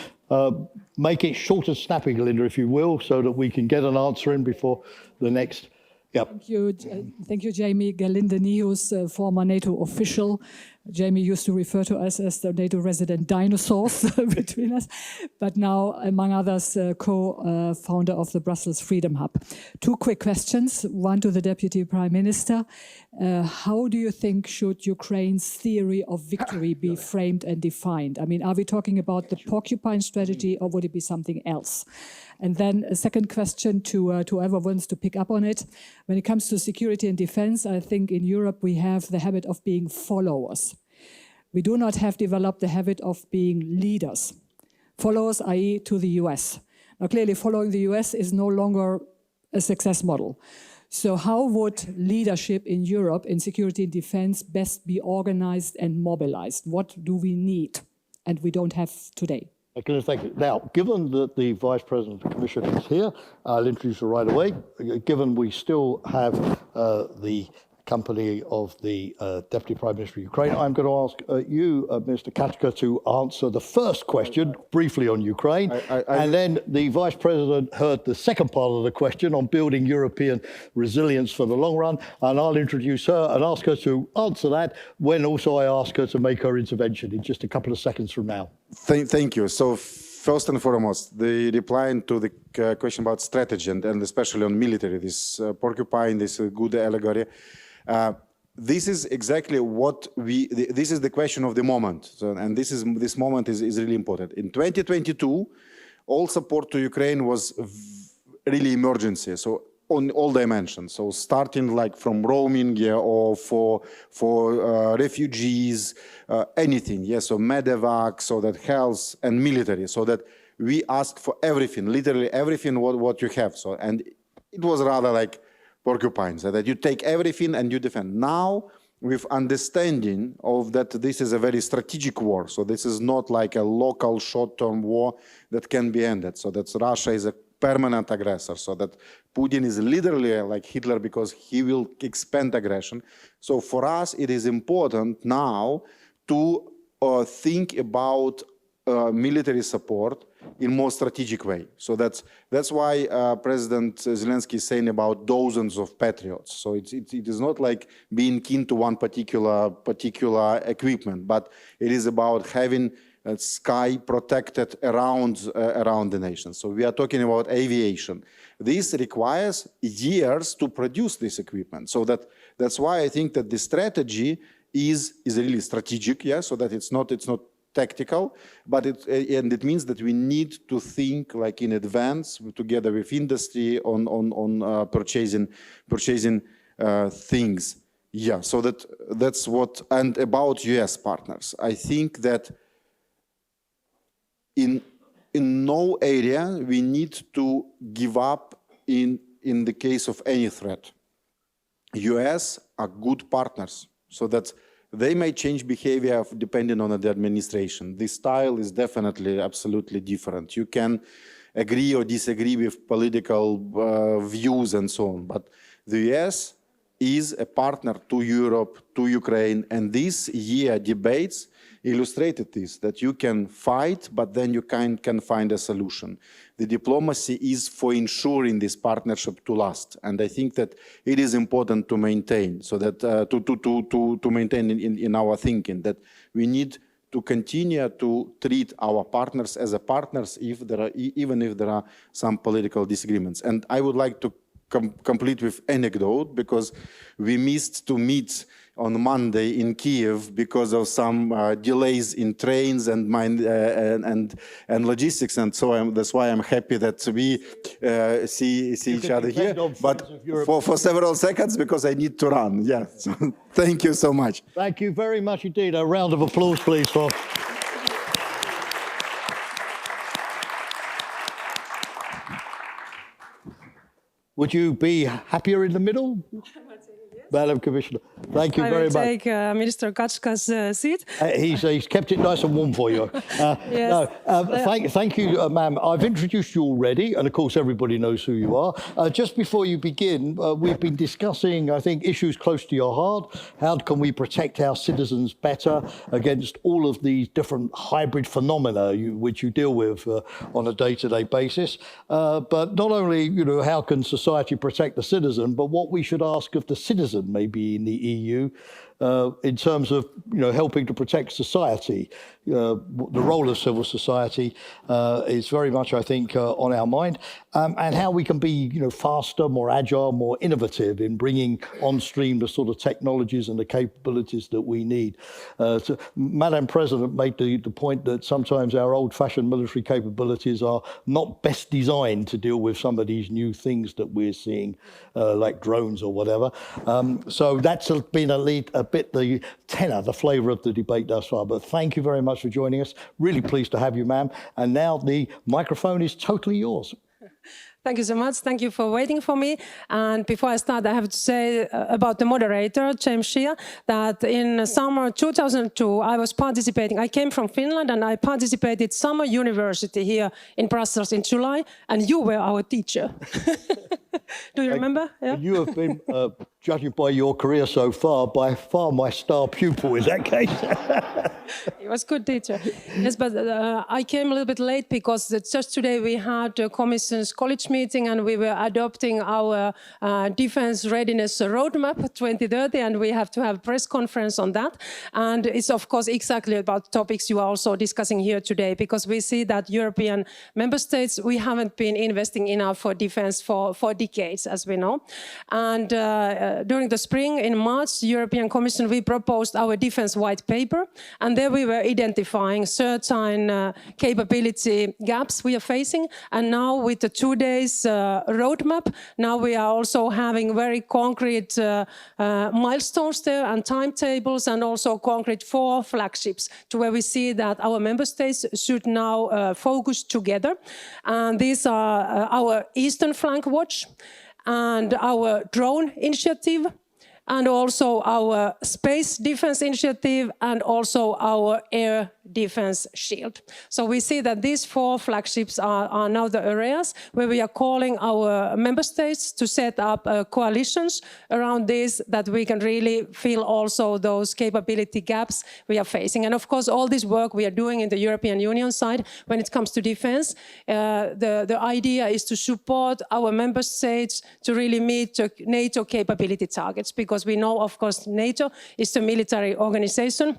make it short and snappy, Galinda, if you will, so that we can get an answer in before the next. Yep. Thank you, Jamie. Galinda Nius, former NATO official. Jamie used to refer to us as the NATO resident dinosaurs between us, but now, among others, co-founder of the Brussels Freedom Hub. Two quick questions, one to the Deputy Prime Minister. How do you think should Ukraine's theory of victory be framed and defined? I mean, are we talking about the porcupine strategy, or would it be something else? And then a second question to whoever wants to pick up on it. When it comes to security and defense, I think in Europe we have the habit of being followers. We do not have developed the habit of being leaders. Followers, i.e. to the US. Now clearly following the US is no longer a success model. So how would leadership in Europe in security and defense best be organized and mobilized? What do we need and we don't have today? Thank you. Now, given that the Vice President of the Commission is here, I'll introduce her right away. Given we still have the company of the Deputy Prime Minister of Ukraine, I'm going to ask you, Mr. Kaczka, to answer the first question briefly on Ukraine. And then the Vice President heard the second part of the question on building European resilience for the long run. And I'll introduce her and ask her to answer that when also I ask her to make her intervention in just a couple of seconds from now. Thank you. So first and foremost, the replying to the question about strategy and especially on military, this porcupine, this good allegory, this is exactly what this is the question of the moment. So, and this moment is really important. In 2022, all support to Ukraine was really emergency. So on all dimensions. So starting like from roaming, yeah, or for refugees, anything, yeah. So medevac, so that health and military, so that we ask for everything, literally everything what you have. So, and it was rather like porcupines, so that you take everything and you defend. Now, with understanding of that this is a very strategic war, so this is not like a local short-term war that can be ended, so that Russia is a permanent aggressor, so that Putin is literally like Hitler because he will expand aggression. So for us, it is important now to think about military support in more strategic way. So that's why President Zelensky is saying about dozens of Patriots. So it is not like being keen to one particular equipment, but it is about having sky protected around the nation. So we are talking about aviation. This requires years to produce this equipment. So that's why I think that the strategy is really strategic. Yeah. So that it's not tactical, but it means that we need to think like in advance together with industry on purchasing things. Yeah, so that's what. And about US partners, I think that in no area we need to give up in the case of any threat. US are good partners, so that they may change behavior depending on the administration. The style is definitely absolutely different. You can agree or disagree with political views and so on, but the US is a partner to Europe, to Ukraine, and this year debates illustrated this, that you can fight, but then you can find a solution. The diplomacy is for ensuring this partnership to last, and I think that it is important to maintain, so that to maintain in our thinking that we need to continue to treat our partners as partners, even if there are some political disagreements. And I would like to complete with anecdote, because we missed to meet on Monday in Kiev because of some delays in trains and logistics, and so that's why I'm happy that we see each other here. But for several seconds, because I need to run. Yeah. So, thank you so much. Thank you very much indeed. A round of applause, please, for. Would you be happier in the middle? Madam Commissioner, thank you very much. I will take Minister Kachka's seat. He's kept it nice and warm for you. Yes. Thank you, ma'am. I've introduced you already, and of course everybody knows who you are. Just before you begin, we've been discussing, I think, issues close to your heart. How can we protect our citizens better against all of these different hybrid phenomena which you deal with on a day-to-day basis? But not only, how can society protect the citizen, but what we should ask of the citizen maybe in the EU in terms of helping to protect society. The role of civil society is very much, I think, on our mind, and how we can be faster, more agile, more innovative in bringing on stream the sort of technologies and the capabilities that we need. So Madam President made the point that sometimes our old-fashioned military capabilities are not best designed to deal with some of these new things that we're seeing, like drones or whatever. So that's been a bit the tenor, the flavour of the debate thus far. But thank you very much for joining us. Really pleased to have you, ma'am. And now the microphone is totally yours. Thank you so much. Thank you for waiting for me. And before I start, I have to say about the moderator, James Shea, that in summer 2002, I came from Finland and I participated summer university here in Brussels in July, and you were our teacher. Do you remember? Yeah. You have been, judging by your career so far, by far my star pupil in that case. He was a good teacher. Yes, but I came a little bit late because just today we had a Commission's college meeting and we were adopting our defense readiness roadmap 2030, and we have to have a press conference on that. And it's of course exactly about topics you are also discussing here today, because we see that European member states, we haven't been investing enough for defense for decades, as we know. And during the spring, in March, the European Commission, we proposed our defense white paper, and there we were identifying certain capability gaps we are facing. And now with the 2 days space roadmap. Now we are also having very concrete milestones there and timetables, and also concrete 4 flagships to where we see that our member states should now focus together. And these are our Eastern Flank Watch and our drone initiative, and also our space defense initiative, and also our air defense shield. So we see that these 4 flagships are now the areas where we are calling our member states to set up coalitions around this, that we can really fill also those capability gaps we are facing. And of course, all this work we are doing in the European Union side, when it comes to defense, the idea is to support our member states to really meet NATO capability targets, because we know, of course, NATO is the military organization,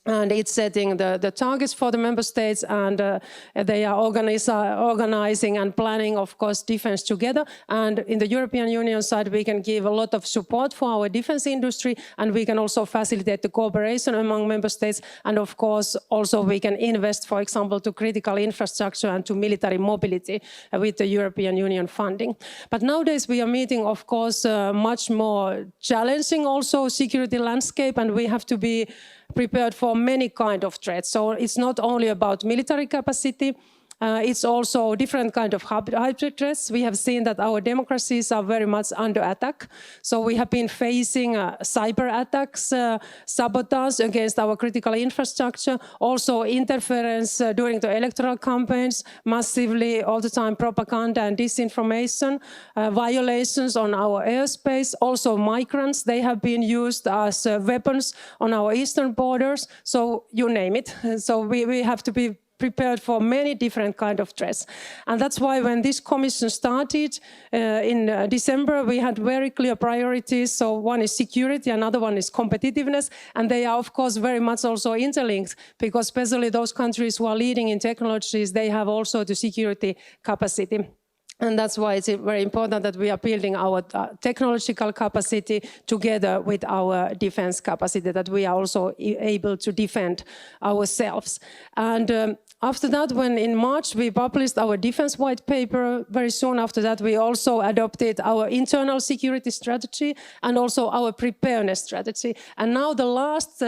and it's setting the targets for the member states, and they are organizing and planning, of course, defense together. And in the European Union side, we can give a lot of support for our defense industry, and we can also facilitate the cooperation among member states. And of course, also we can invest, for example, to critical infrastructure and to military mobility with the European Union funding. But nowadays we are meeting, of course, much more challenging also security landscape, and we have to be prepared for many kind of threats. So it's not only about military capacity, it's also different kind of hybrid threats. We have seen that our democracies are very much under attack. So we have been facing cyber attacks, sabotage against our critical infrastructure, also interference during the electoral campaigns, massively all the time propaganda and disinformation, violations on our airspace, also migrants, they have been used as weapons on our eastern borders. So you name it. So we have to be prepared for many different kind of threats. And that's why when this commission started in December, we had very clear priorities. So one is security, another one is competitiveness, and they are of course very much also interlinked, because especially those countries who are leading in technologies, they have also the security capacity. And that's why it's very important that we are building our technological capacity together with our defense capacity, that we are also able to defend ourselves. And after that, when in March we published our defense white paper, very soon after that we also adopted our internal security strategy and also our preparedness strategy. And now the last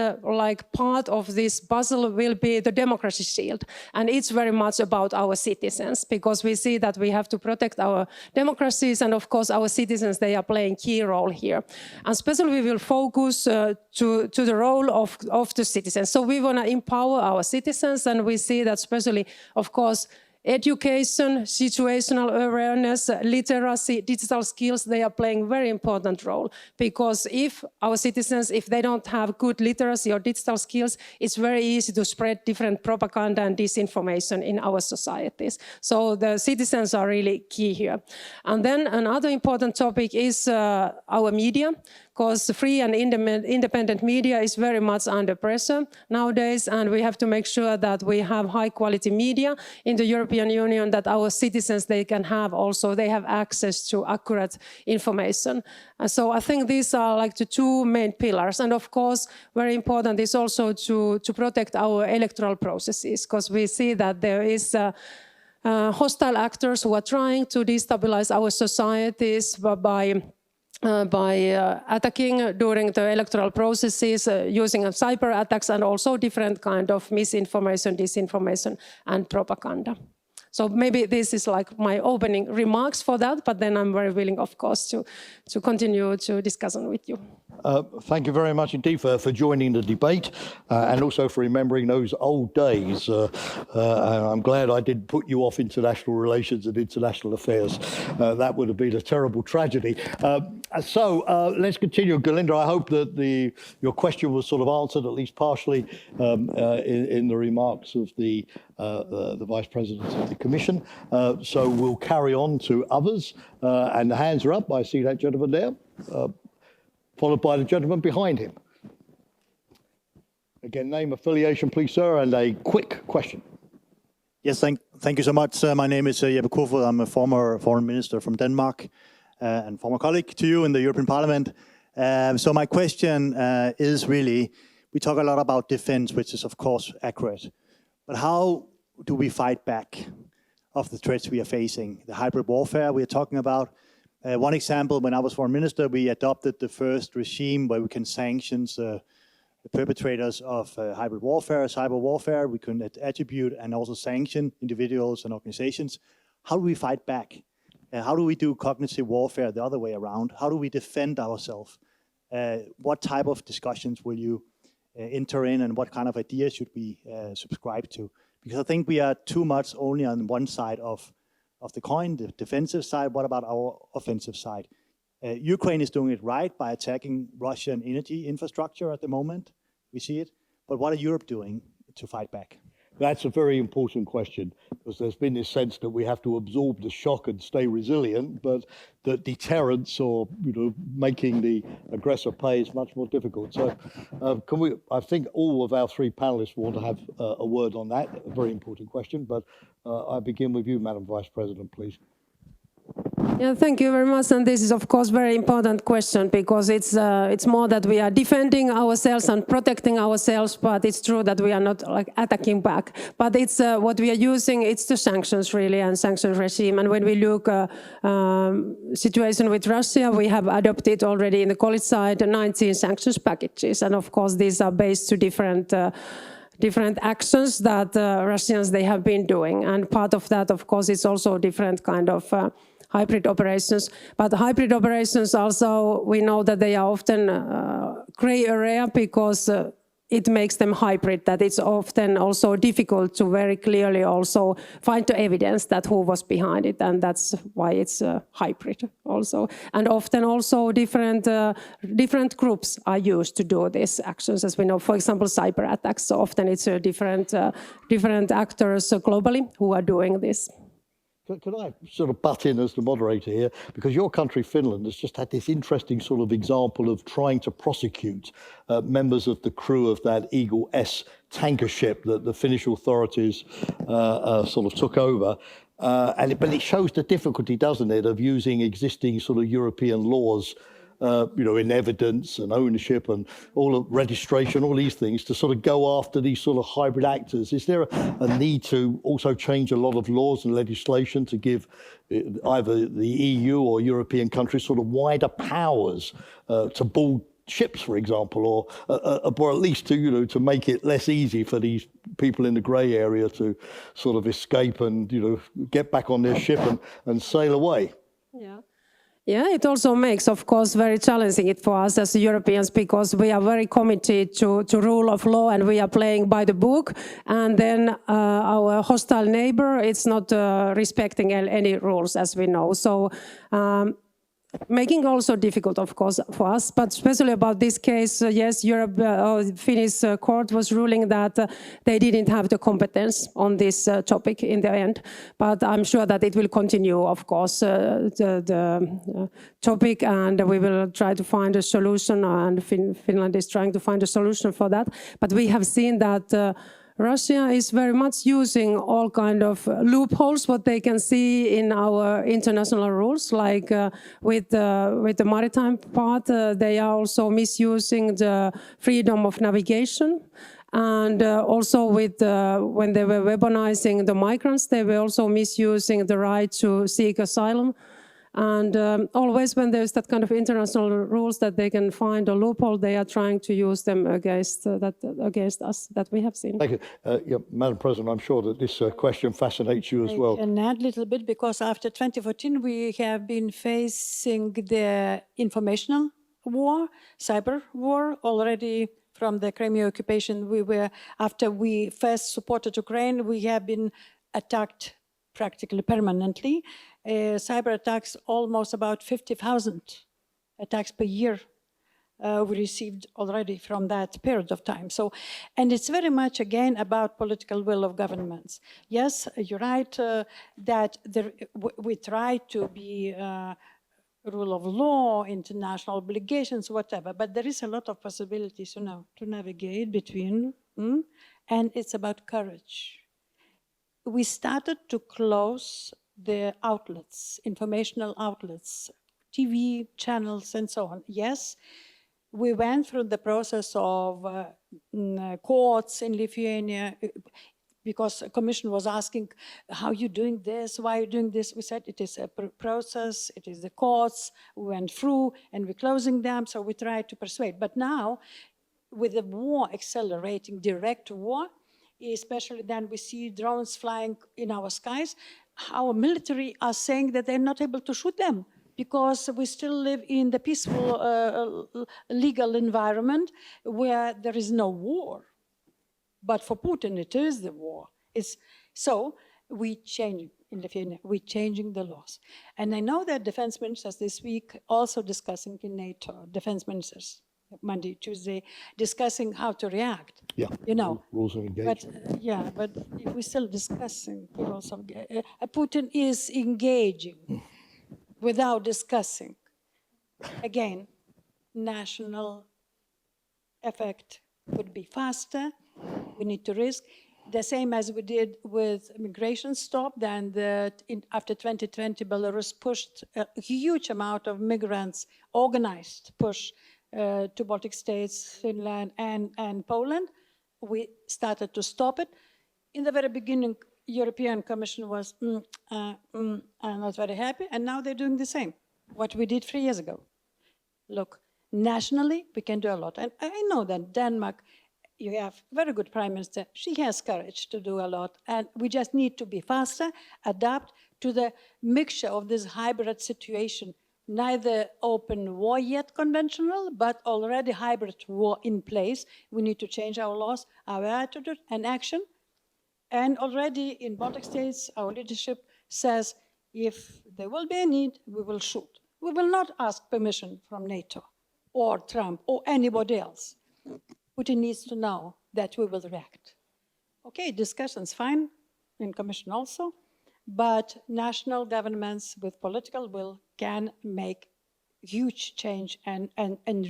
part of this puzzle will be the democracy shield. And it's very much about our citizens, because we see that we have to protect our democracies, and of course our citizens, they are playing key role here. And especially we will focus to the role of the citizens. So we want to empower our citizens, and we see that especially, of course, education, situational awareness, literacy, digital skills, they are playing a very important role. Because if our citizens, if they don't have good literacy or digital skills, it's very easy to spread different propaganda and disinformation in our societies. So the citizens are really key here. And then another important topic is our media, because free and independent media is very much under pressure nowadays, and we have to make sure that we have high quality media in the European Union, that our citizens, they have access to accurate information. And so I think these are like the 2 main pillars. And of course, very important is also to protect our electoral processes, because we see that there is hostile actors who are trying to destabilize our societies by attacking during the electoral processes, using cyber attacks, and also different kind of misinformation, disinformation, and propaganda. So maybe this is like my opening remarks for that, but then I'm very willing, of course, to continue to discuss on with you. Thank you very much indeed for joining the debate and also for remembering those old days. I'm glad I didn't put you off international relations and international affairs. That would have been a terrible tragedy. So let's continue. Galinda, I hope that your question was sort of answered, at least partially, in the remarks of the Vice President of the Commission. So we'll carry on to others. And the hands are up. I see that gentleman there. Followed by the gentleman behind him. Again, name, affiliation, please, sir, and a quick question. Yes, thank you so much. My name is Jeppe Kofod. I'm a former foreign minister from Denmark and former colleague to you in the European Parliament. So my question is really, we talk a lot about defense, which is of course accurate, but how do we fight back? of the threats we are facing. The hybrid warfare we are talking about. One example, when I was foreign minister, we adopted the first regime where we can sanction the perpetrators of hybrid warfare, cyber warfare. We can attribute and also sanction individuals and organizations. How do we fight back? How do we do cognitive warfare the other way around? How do we defend ourselves? What type of discussions will you enter in, and what kind of ideas should we subscribe to? Because I think we are too much only on one side of the coin, the defensive side. What about our offensive side? Ukraine is doing it right by attacking Russian energy infrastructure at the moment. We see it. But what are Europe doing to fight back? That's a very important question, because there's been this sense that we have to absorb the shock and stay resilient, but that deterrence or making the aggressor pay is much more difficult. So I think all of our three panelists want to have a word on that, a very important question, but I begin with you, Madam Vice President, please. Yeah, thank you very much. And this is, of course, very important question, because it's more that we are defending ourselves and protecting ourselves, but it's true that we are not like attacking back. But it's what we are using. It's the sanctions really, and sanctions regime. And when we look situation with Russia, we have adopted already in the college side 19 sanctions packages, and of course these are based to different actions that Russians they have been doing, and part of that, of course, is also different kind of hybrid operations. But hybrid operations also, we know that they are often gray area, because it makes them hybrid, that it's often also difficult to very clearly also find the evidence that who was behind it, and that's why it's hybrid also. And often also different groups are used to do these actions, as we know, for example, cyber attacks. So often it's different actors globally who are doing this. Can I sort of butt in as the moderator here? Because your country, Finland, has just had this interesting sort of example of trying to prosecute members of the crew of that Eagle S tanker ship that the Finnish authorities sort of took over. But it shows the difficulty, doesn't it, of using existing sort of European laws, in evidence and ownership and all of registration, all these things, to sort of go after these sort of hybrid actors. Is there a need to also change a lot of laws and legislation to give either the EU or European countries sort of wider powers to board ships, for example, or at least to make it less easy for these people in the grey area to sort of escape and get back on their ship and sail away? Yeah. Yeah, it also makes, of course, very challenging it for us as Europeans, because we are very committed to rule of law, and we are playing by the book. And then our hostile neighbor, it's not respecting any rules, as we know. So making also difficult, of course, for us. But especially about this case, yes, Finnish court was ruling that they didn't have the competence on this topic in the end. But I'm sure that it will continue, of course, the topic, and we will try to find a solution, and Finland is trying to find a solution for that. But we have seen that Russia is very much using all kind of loopholes what they can see in our international rules, like with the maritime part, they are also misusing the freedom of navigation. And also with when they were weaponizing the migrants, they were also misusing the right to seek asylum. And always when there's that kind of international rules that they can find a loophole, they are trying to use them against us, that we have seen. Thank you. Yeah, Madam President, I'm sure that this question fascinates you as well. I can add a little bit, because after 2014, we have been facing the informational war, cyber war, already from the Crimea occupation. After we first supported Ukraine, we have been attacked practically permanently. Cyber attacks, almost about 50,000 attacks per year we received already from that period of time. So, and it's very much again about political will of governments. Yes, you're right that we try to be rule of law, international obligations, whatever, but there is a lot of possibilities, to navigate between, and it's about courage. We started to close the outlets, informational outlets, TV channels and so on. Yes, we went through the process of courts in Lithuania. because the Commission was asking, how are you doing this? Why are you doing this? We said it is a process, it is the courts, we went through and we're closing them, so we tried to persuade. But now, with the war accelerating, direct war, especially then we see drones flying in our skies, our military are saying that they're not able to shoot them because we still live in the peaceful, legal environment where there is no war. But for Putin, it is the war. So we're changing in Lithuania, we're changing the laws. And I know that defense ministers this week also discussing in NATO, defense ministers, Monday, Tuesday, discussing how to react. Yeah, you know, rules of engagement. But we're still discussing rules of Putin is engaging without discussing. Again, national effect would be faster. We need to risk. The same as we did with immigration stop, then after 2020, Belarus pushed a huge amount of migrants, organized push to Baltic states, Finland, and Poland. We started to stop it. In the very beginning, European Commission was not very happy, and now they're doing the same, what we did 3 years ago. Look, nationally, we can do a lot. And I know that Denmark, you have very good prime minister. She has courage to do a lot. And we just need to be faster, adapt to the mixture of this hybrid situation. Neither open war yet conventional, but already hybrid war in place. We need to change our laws, our attitude and action. And already in Baltic states, our leadership says, if there will be a need, we will shoot. We will not ask permission from NATO or Trump or anybody else. Putin needs to know that we will react. Okay, discussions fine, in Commission also, but national governments with political will can make huge change and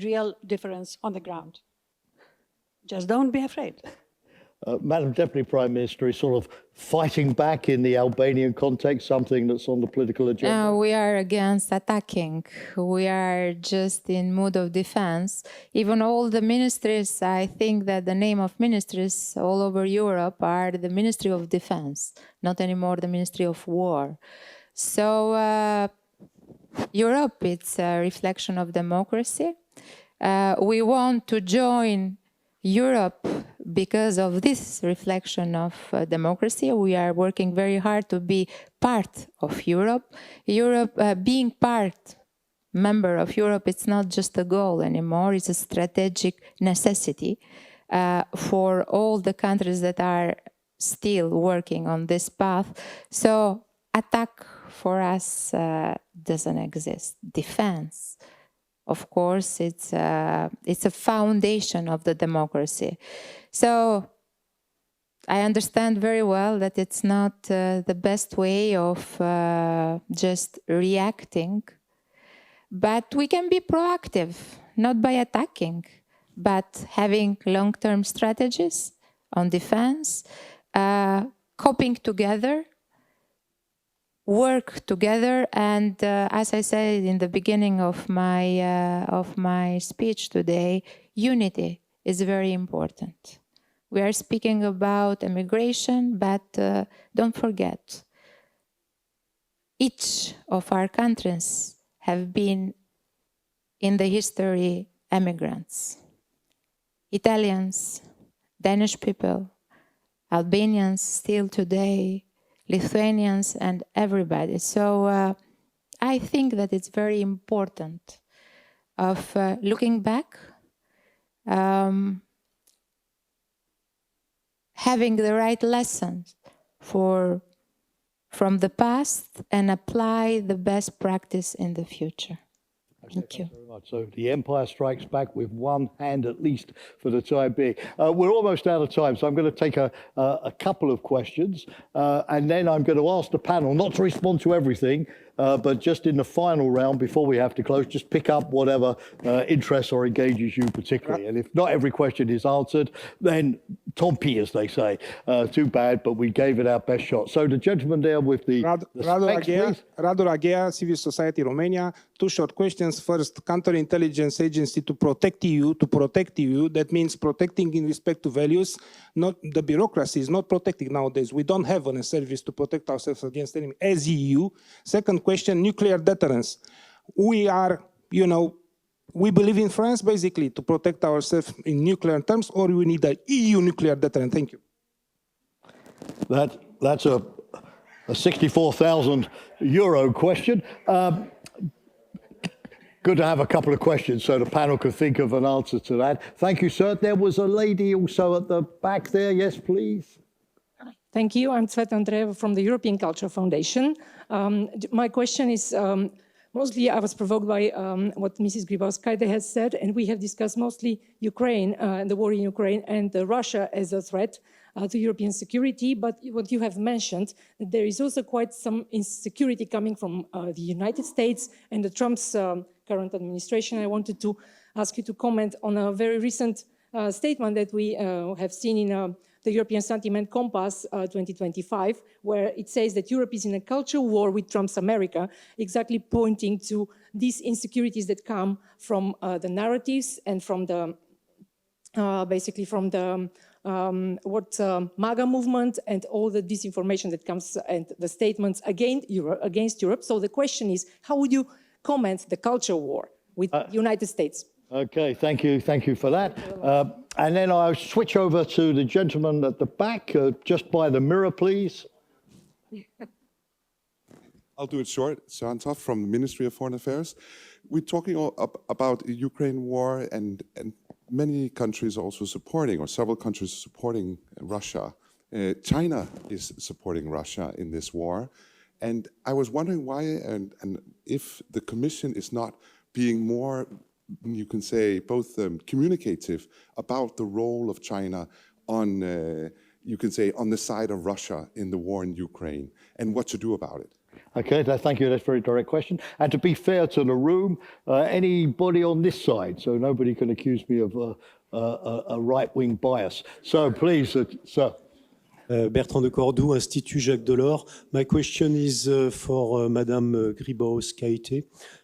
real difference on the ground. Just don't be afraid. Madam Deputy Prime Minister is sort of fighting back in the Albanian context, something that's on the political agenda. We are against attacking. We are just in mood of defense. Even all the ministries, I think that the name of ministries all over Europe are the Ministry of Defense, not anymore the Ministry of War. So Europe, it's a reflection of democracy. We want to join Europe because of this reflection of democracy. We are working very hard to be part of Europe. Europe, being member of Europe, it's not just a goal anymore, it's a strategic necessity for all the countries that are still working on this path. So attack for us doesn't exist. Defense, of course, it's a foundation of the democracy. So I understand very well that it's not the best way of just reacting, but we can be proactive, not by attacking, but having long-term strategies on defense, coping together, work together, and as I said in the beginning of my speech today, unity is very important. We are speaking about immigration, but don't forget, each of our countries have been in the history immigrants. Italians, Danish people, Albanians still today, Lithuanians, and everybody. So I think that it's very important of looking back, having the right lessons from the past and apply the best practice in the future. Thank you. Very much. So the empire strikes back with one hand, at least for the time being. We're almost out of time, so I'm going to take a couple of questions, and then I'm going to ask the panel not to respond to everything, but just in the final round, before we have to close, just pick up whatever interests or engages you particularly. And if not every question is answered, then tant pis, as they say. Too bad, but we gave it our best shot. So the gentleman there with the specs, please. Radu Raghea, Civil Society Romania. 2 short questions. First, counterintelligence agency to protect EU. That means protecting in respect to values. not the bureaucracy is not protected nowadays. We don't have a service to protect ourselves against enemy as EU. Second question, nuclear deterrence. We are, we believe in France basically to protect ourselves in nuclear terms, or we need an EU nuclear deterrent. Thank you. That's a 64,000 euro question. Good to have a couple of questions so the panel can think of an answer to that. Thank you, sir. There was a lady also at the back there. Yes, please. Thank you. I'm Tsveta Andreeva from the European Culture Foundation. My question is, mostly I was provoked by what Mrs. Grybauskaite has said, and we have discussed mostly Ukraine, the war in Ukraine, and Russia as a threat to European security. But what you have mentioned, that there is also quite some insecurity coming from the United States and the Trump's current administration. I wanted to ask you to comment on a very recent statement that we have seen in the European Sentiment Compass 2025, where it says that Europe is in a culture war with Trump's America, exactly pointing to these insecurities that come from the narratives and from the, basically from the MAGA movement and all the disinformation that comes and the statements against Europe. So the question is, how would you comment the culture war with the United States? Okay, thank you for that. And then I'll switch over to the gentleman at the back, just by the mirror, please. I'll do it short. Shantov from the Ministry of Foreign Affairs. We're talking about the Ukraine war, and many countries also supporting, or several countries supporting Russia. China is supporting Russia in this war. And I was wondering why, and if the Commission is not being more, you can say, both communicative about the role of China on, you can say, on the side of Russia in the war in Ukraine, and what to do about it. Okay, thank you. That's a very direct question. And to be fair to the room, anybody on this side, so nobody can accuse me of a right-wing bias. So please, sir. Bertrand de Cordoue, Institut Jacques Delors. My question is for Madame Grybauskaite,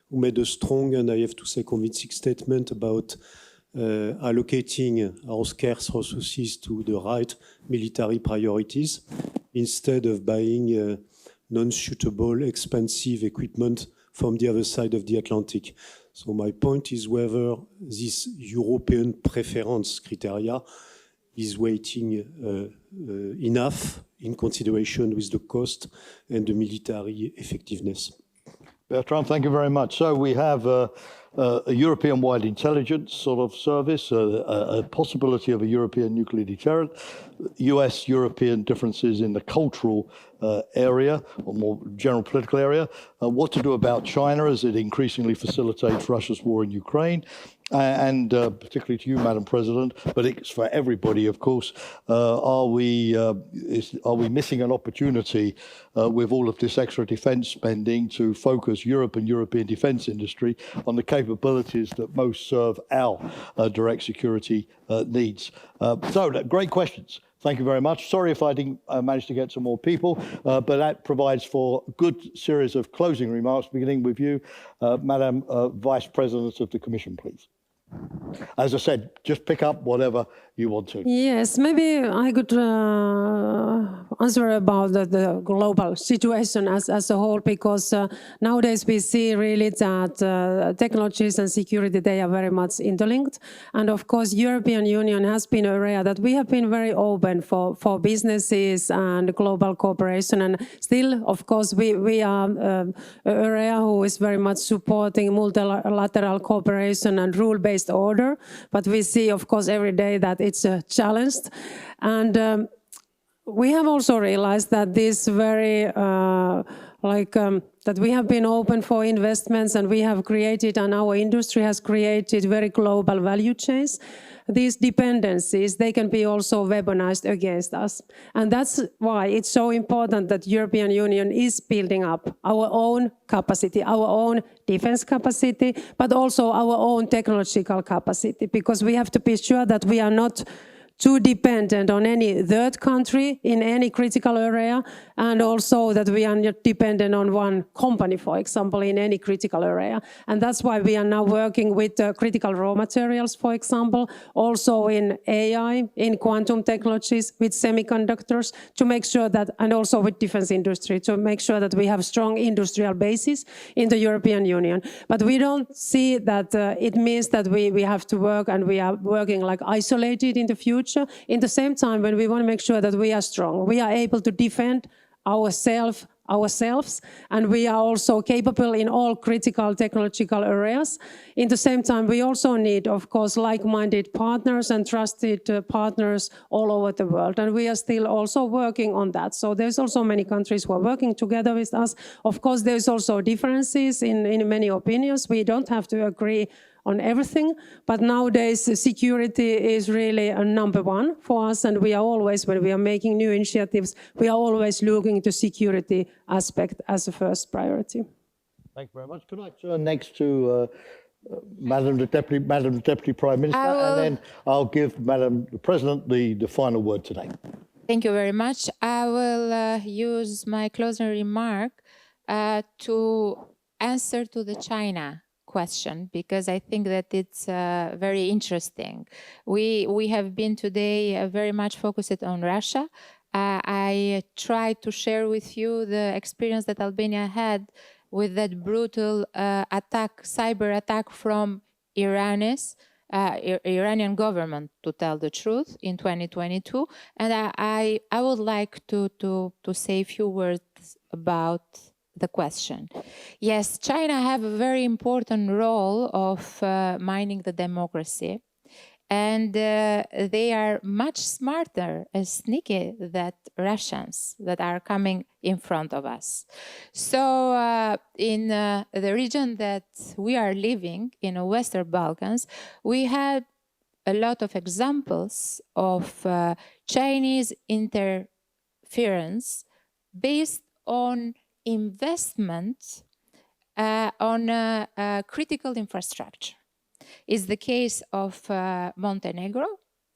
who made a strong, and I have to say convincing statement about allocating our scarce resources to the right military priorities instead of buying non-suitable, expensive equipment from the other side of the Atlantic. So my point is whether this European preference criteria is weighting enough in consideration with the cost and the military effectiveness. Bertrand, thank you very much. So we have a European-wide intelligence sort of service, a possibility of a European nuclear deterrent, US-European differences in the cultural area, or more general political area, what to do about China as it increasingly facilitates Russia's war in Ukraine, and particularly to you, Madam President, but it's for everybody, of course. Are we missing an opportunity with all of this extra defence spending to focus Europe and European defence industry on the capabilities that most serve our direct security needs? So, great questions. Thank you very much. Sorry if I didn't manage to get some more people, but that provides for a good series of closing remarks, beginning with you, Madam Vice President of the Commission, please. As I said, just pick up whatever you want to. Yes, maybe I could answer about the global situation as a whole, because nowadays we see really that technologies and security, they are very much interlinked. And of course, European Union has been an area that we have been very open for businesses and global cooperation. And still, of course, we are an area who is very much supporting multilateral cooperation and rule-based order, but we see, of course, every day that it's challenged. And we have also realized that this very, that we have been open for investments, and we have created, and our industry has created very global value chains. These dependencies, they can be also weaponized against us. And that's why it's so important that European Union is building up our own capacity, our own defense capacity, but also our own technological capacity, because we have to be sure that we are not too dependent on any third country in any critical area, and also that we are not dependent on one company, for example, in any critical area. And that's why we are now working with critical raw materials, for example, also in AI, in quantum technologies, with semiconductors, to make sure that, and also with defense industry, to make sure that we have strong industrial basis in the European Union. But we don't see that it means that we have to work and we are working like isolated in the future. In the same time, when we want to make sure that we are strong, we are able to defend ourselves, and we are also capable in all critical technological areas. In the same time, we also need, of course, like-minded partners and trusted partners all over the world, and we are still also working on that. So there's also many countries who are working together with us. Of course, there's also differences in many opinions. We don't have to agree on everything, but nowadays security is really a number one for us, and we are always, when we are making new initiatives, we are always looking to security aspect as a first priority. Thank you very much. Could I turn next to Madam the Deputy Prime Minister, and then I'll give Madam the President the final word today. Thank you very much. I will use my closing remark to answer to the China question, because I think that it's very interesting. We have been today very much focused on Russia. I tried to share with you the experience that Albania had with that brutal attack, cyber attack from Iranian government, to tell the truth, in 2022. And I would like to say a few words about the question. Yes, China have a very important role of mining the democracy, and they are much smarter and sneaky than Russians that are coming in front of us. So in the region that we are living, in the Western Balkans, we had a lot of examples of Chinese interference based on investment on critical infrastructure. It's the case of Montenegro.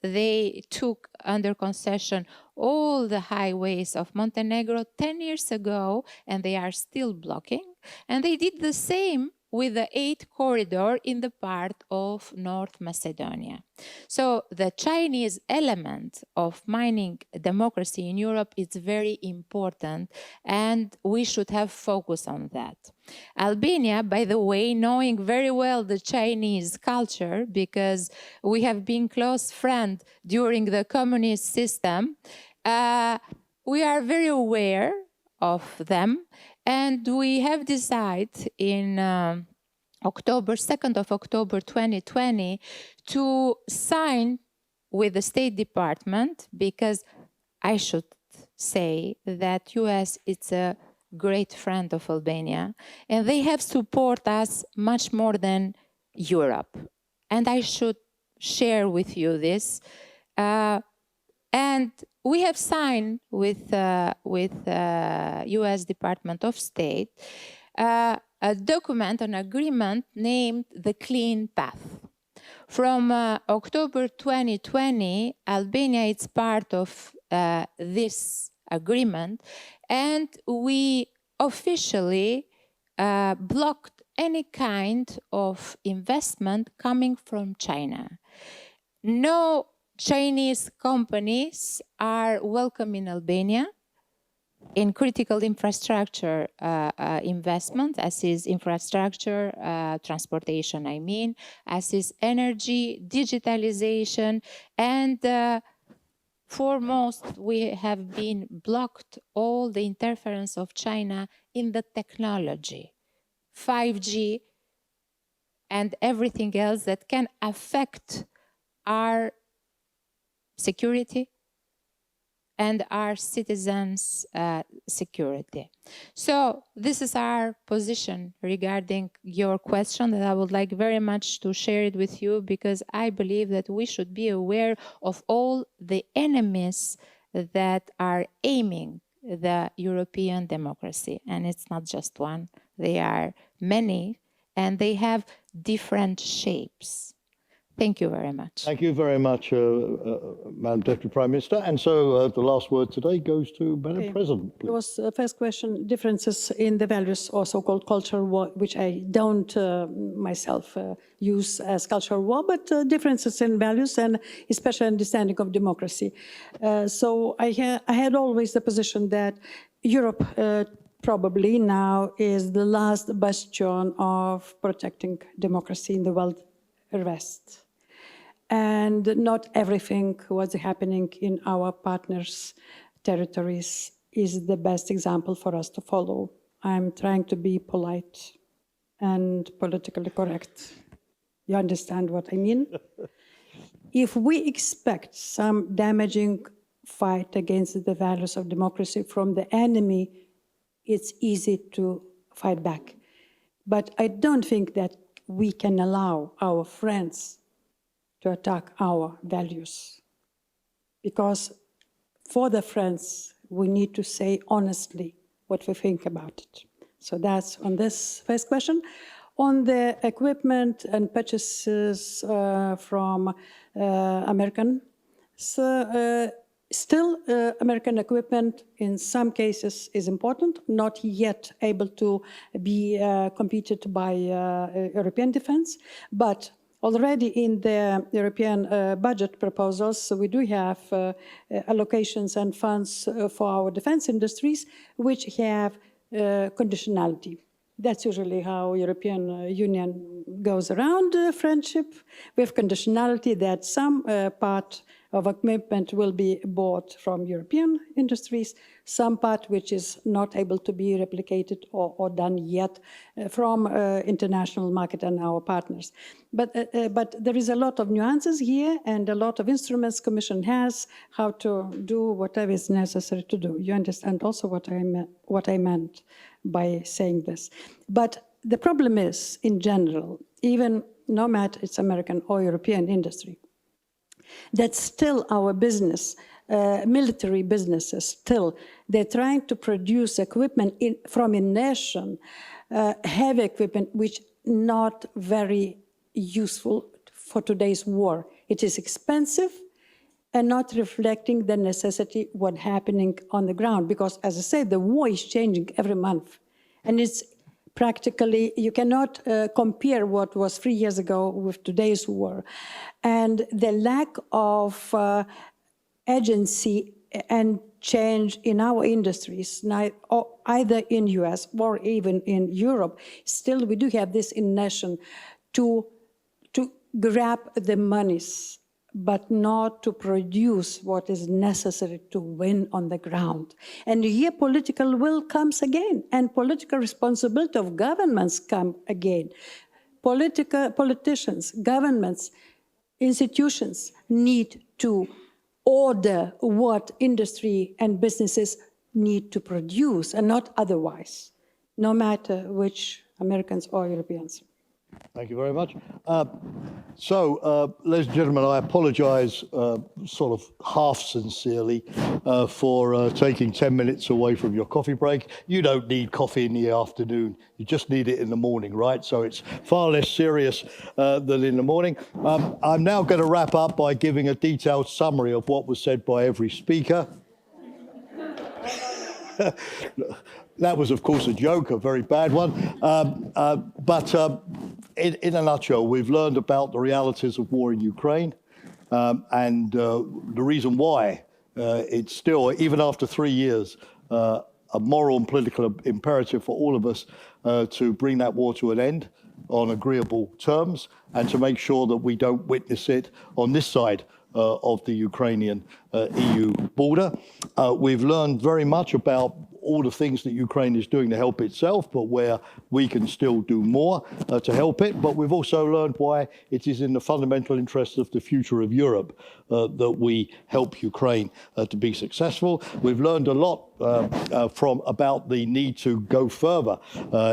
They took under concession all the highways of Montenegro 10 years ago, and they are still blocking. And they did the same with the 8th corridor in the part of North Macedonia. So the Chinese element of mining democracy in Europe is very important, and we should have focus on that. Albania, by the way, knowing very well the Chinese culture, because we have been close friends during the communist system, we are very aware of them. And we have decided in 2nd of October 2020 to sign with the State Department, because I should say that US is a great friend of Albania, and they have supported us much more than Europe. And I should share with you this. And we have signed with US Department of State a document, an agreement named the Clean Path. From October 2020, Albania is part of this agreement, and we officially blocked any kind of investment coming from China. No Chinese companies are welcome in Albania in critical infrastructure investment, as is infrastructure, transportation, I mean, as is energy, digitalization, and foremost, we have been blocked all the interference of China in the technology, 5G, and everything else that can affect our security and our citizens' security. So this is our position regarding your question, that I would like very much to share it with you, because I believe that we should be aware of all the enemies that are aiming the European democracy. And it's not just one, they are many, and they have different shapes. Thank you very much. Thank you very much, Madam Deputy Prime Minister. And so the last word today goes to Madam President. There was the first question, differences in the values or so-called cultural war, which I don't myself use as cultural war, but differences in values and especially understanding of democracy. So I had always the position that Europe probably now is the last bastion of protecting democracy in the world rest. And not everything what's happening in our partners' territories is the best example for us to follow. I'm trying to be polite and politically correct. You understand what I mean? If we expect some damaging fight against the values of democracy from the enemy, it's easy to fight back. But I don't think that we can allow our friends to attack our values. Because for the friends, we need to say honestly what we think about it. So that's on this first question. On the equipment and purchases from American, still American equipment in some cases is important, not yet able to be competed by European defense, but already in the European budget proposals, we do have allocations and funds for our defense industries, which have conditionality. That's usually how European Union goes around friendship, with conditionality that some part of equipment will be bought from European industries, some part which is not able to be replicated or done yet from international market and our partners. But there is a lot of nuances here and a lot of instruments Commission has how to do whatever is necessary to do. You understand also what I meant by saying this. But the problem is, in general, even no matter it's American or European industry, that still our business, military businesses, still, they're trying to produce equipment from a nation, heavy equipment, which not very useful for today's war. It is expensive and not reflecting the necessity what's happening on the ground. Because, as I said, the war is changing every month. And it's practically, you cannot compare what was 3 years ago with today's war. And the lack of agency and change in our industries, either in US or even in Europe, still we do have this intention to grab the monies, but not to produce what is necessary to win on the ground. And here political will comes again, and political responsibility of governments come again. Politicians, governments, institutions need to order what industry and businesses need to produce, and not otherwise, no matter which Americans or Europeans. Thank you very much. Ladies and gentlemen, I apologize sort of half sincerely for taking 10 minutes away from your coffee break. You don't need coffee in the afternoon. You just need it in the morning, right? So it's far less serious than in the morning. I'm now going to wrap up by giving a detailed summary of what was said by every speaker. That was, of course, a joke, a very bad one. In a nutshell, we've learned about the realities of war in Ukraine and the reason why it's still, even after 3 years, a moral and political imperative for all of us to bring that war to an end on agreeable terms and to make sure that we don't witness it on this side of the Ukrainian EU border. We've learned very much about all the things that Ukraine is doing to help itself, but where we can still do more to help it. But we've also learned why it is in the fundamental interest of the future of Europe that we help Ukraine to be successful. We've learned a lot about the need to go further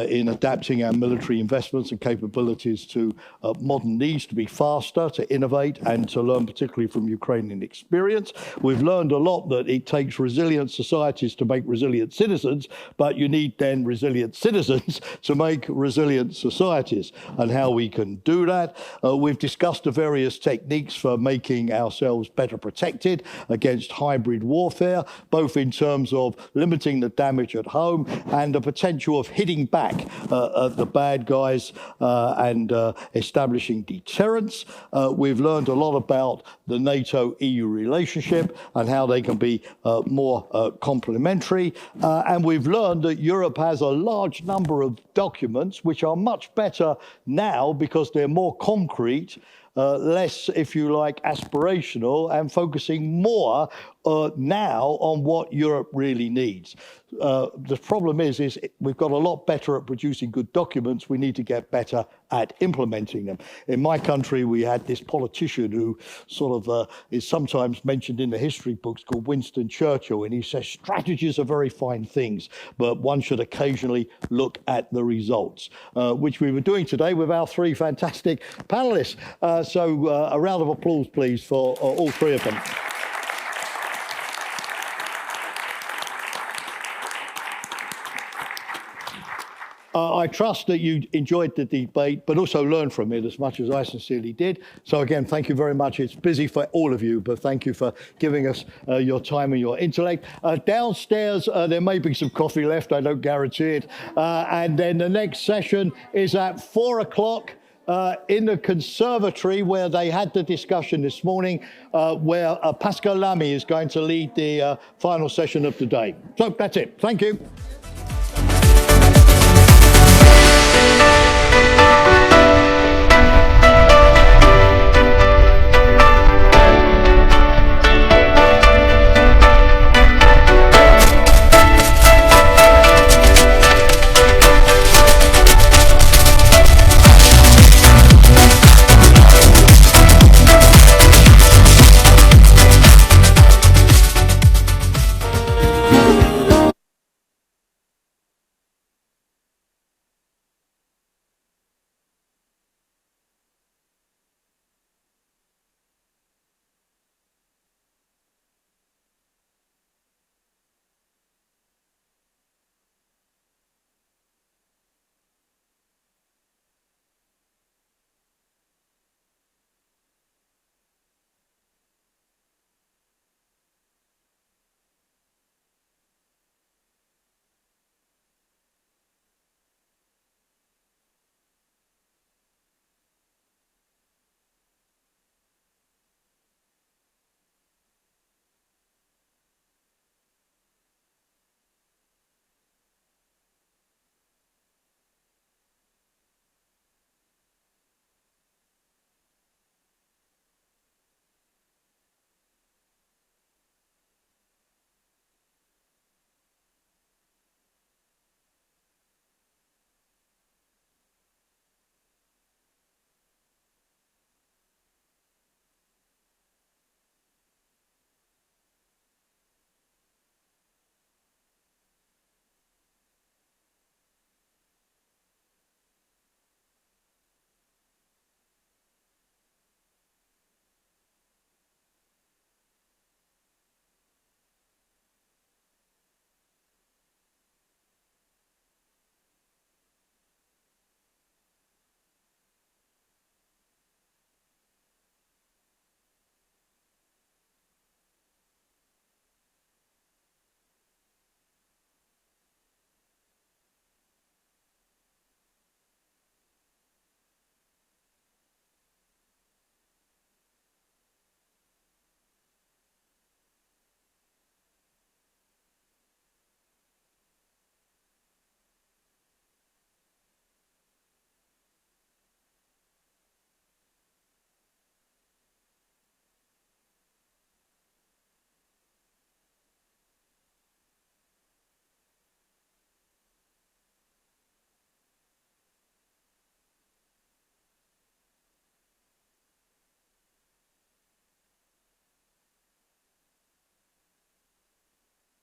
in adapting our military investments and capabilities to modern needs, to be faster, to innovate, and to learn particularly from Ukrainian experience. We've learned a lot that it takes resilient societies to make resilient citizens, but you need then resilient citizens to make resilient societies. And how we can do that, we've discussed the various techniques for making ourselves better protected against hybrid warfare, both in terms of limiting the damage at home and the potential of hitting back at the bad guys and establishing deterrence. We've learned a lot about the NATO-EU relationship and how they can be more complementary. And we've learned that Europe has a large number of documents which are much better now because they're more concrete, less, if you like, aspirational, and focusing more now on what Europe really needs. The problem is we've got a lot better at producing good documents. We need to get better at implementing them. In my country, we had this politician who sort of is sometimes mentioned in the history books called Winston Churchill, and he says strategies are very fine things, but one should occasionally look at the results, which we were doing today with our three fantastic panelists. So a round of applause, please, for all three of them. I trust that you enjoyed the debate, but also learned from it as much as I sincerely did. So again, thank you very much. It's busy for all of you, but thank you for giving us your time and your intellect. Downstairs, there may be some coffee left. I don't guarantee it. And then the next session is at 4 o'clock. In the conservatory where they had the discussion this morning, where Pascal Lamy is going to lead the final session of the day. So that's it. Thank you.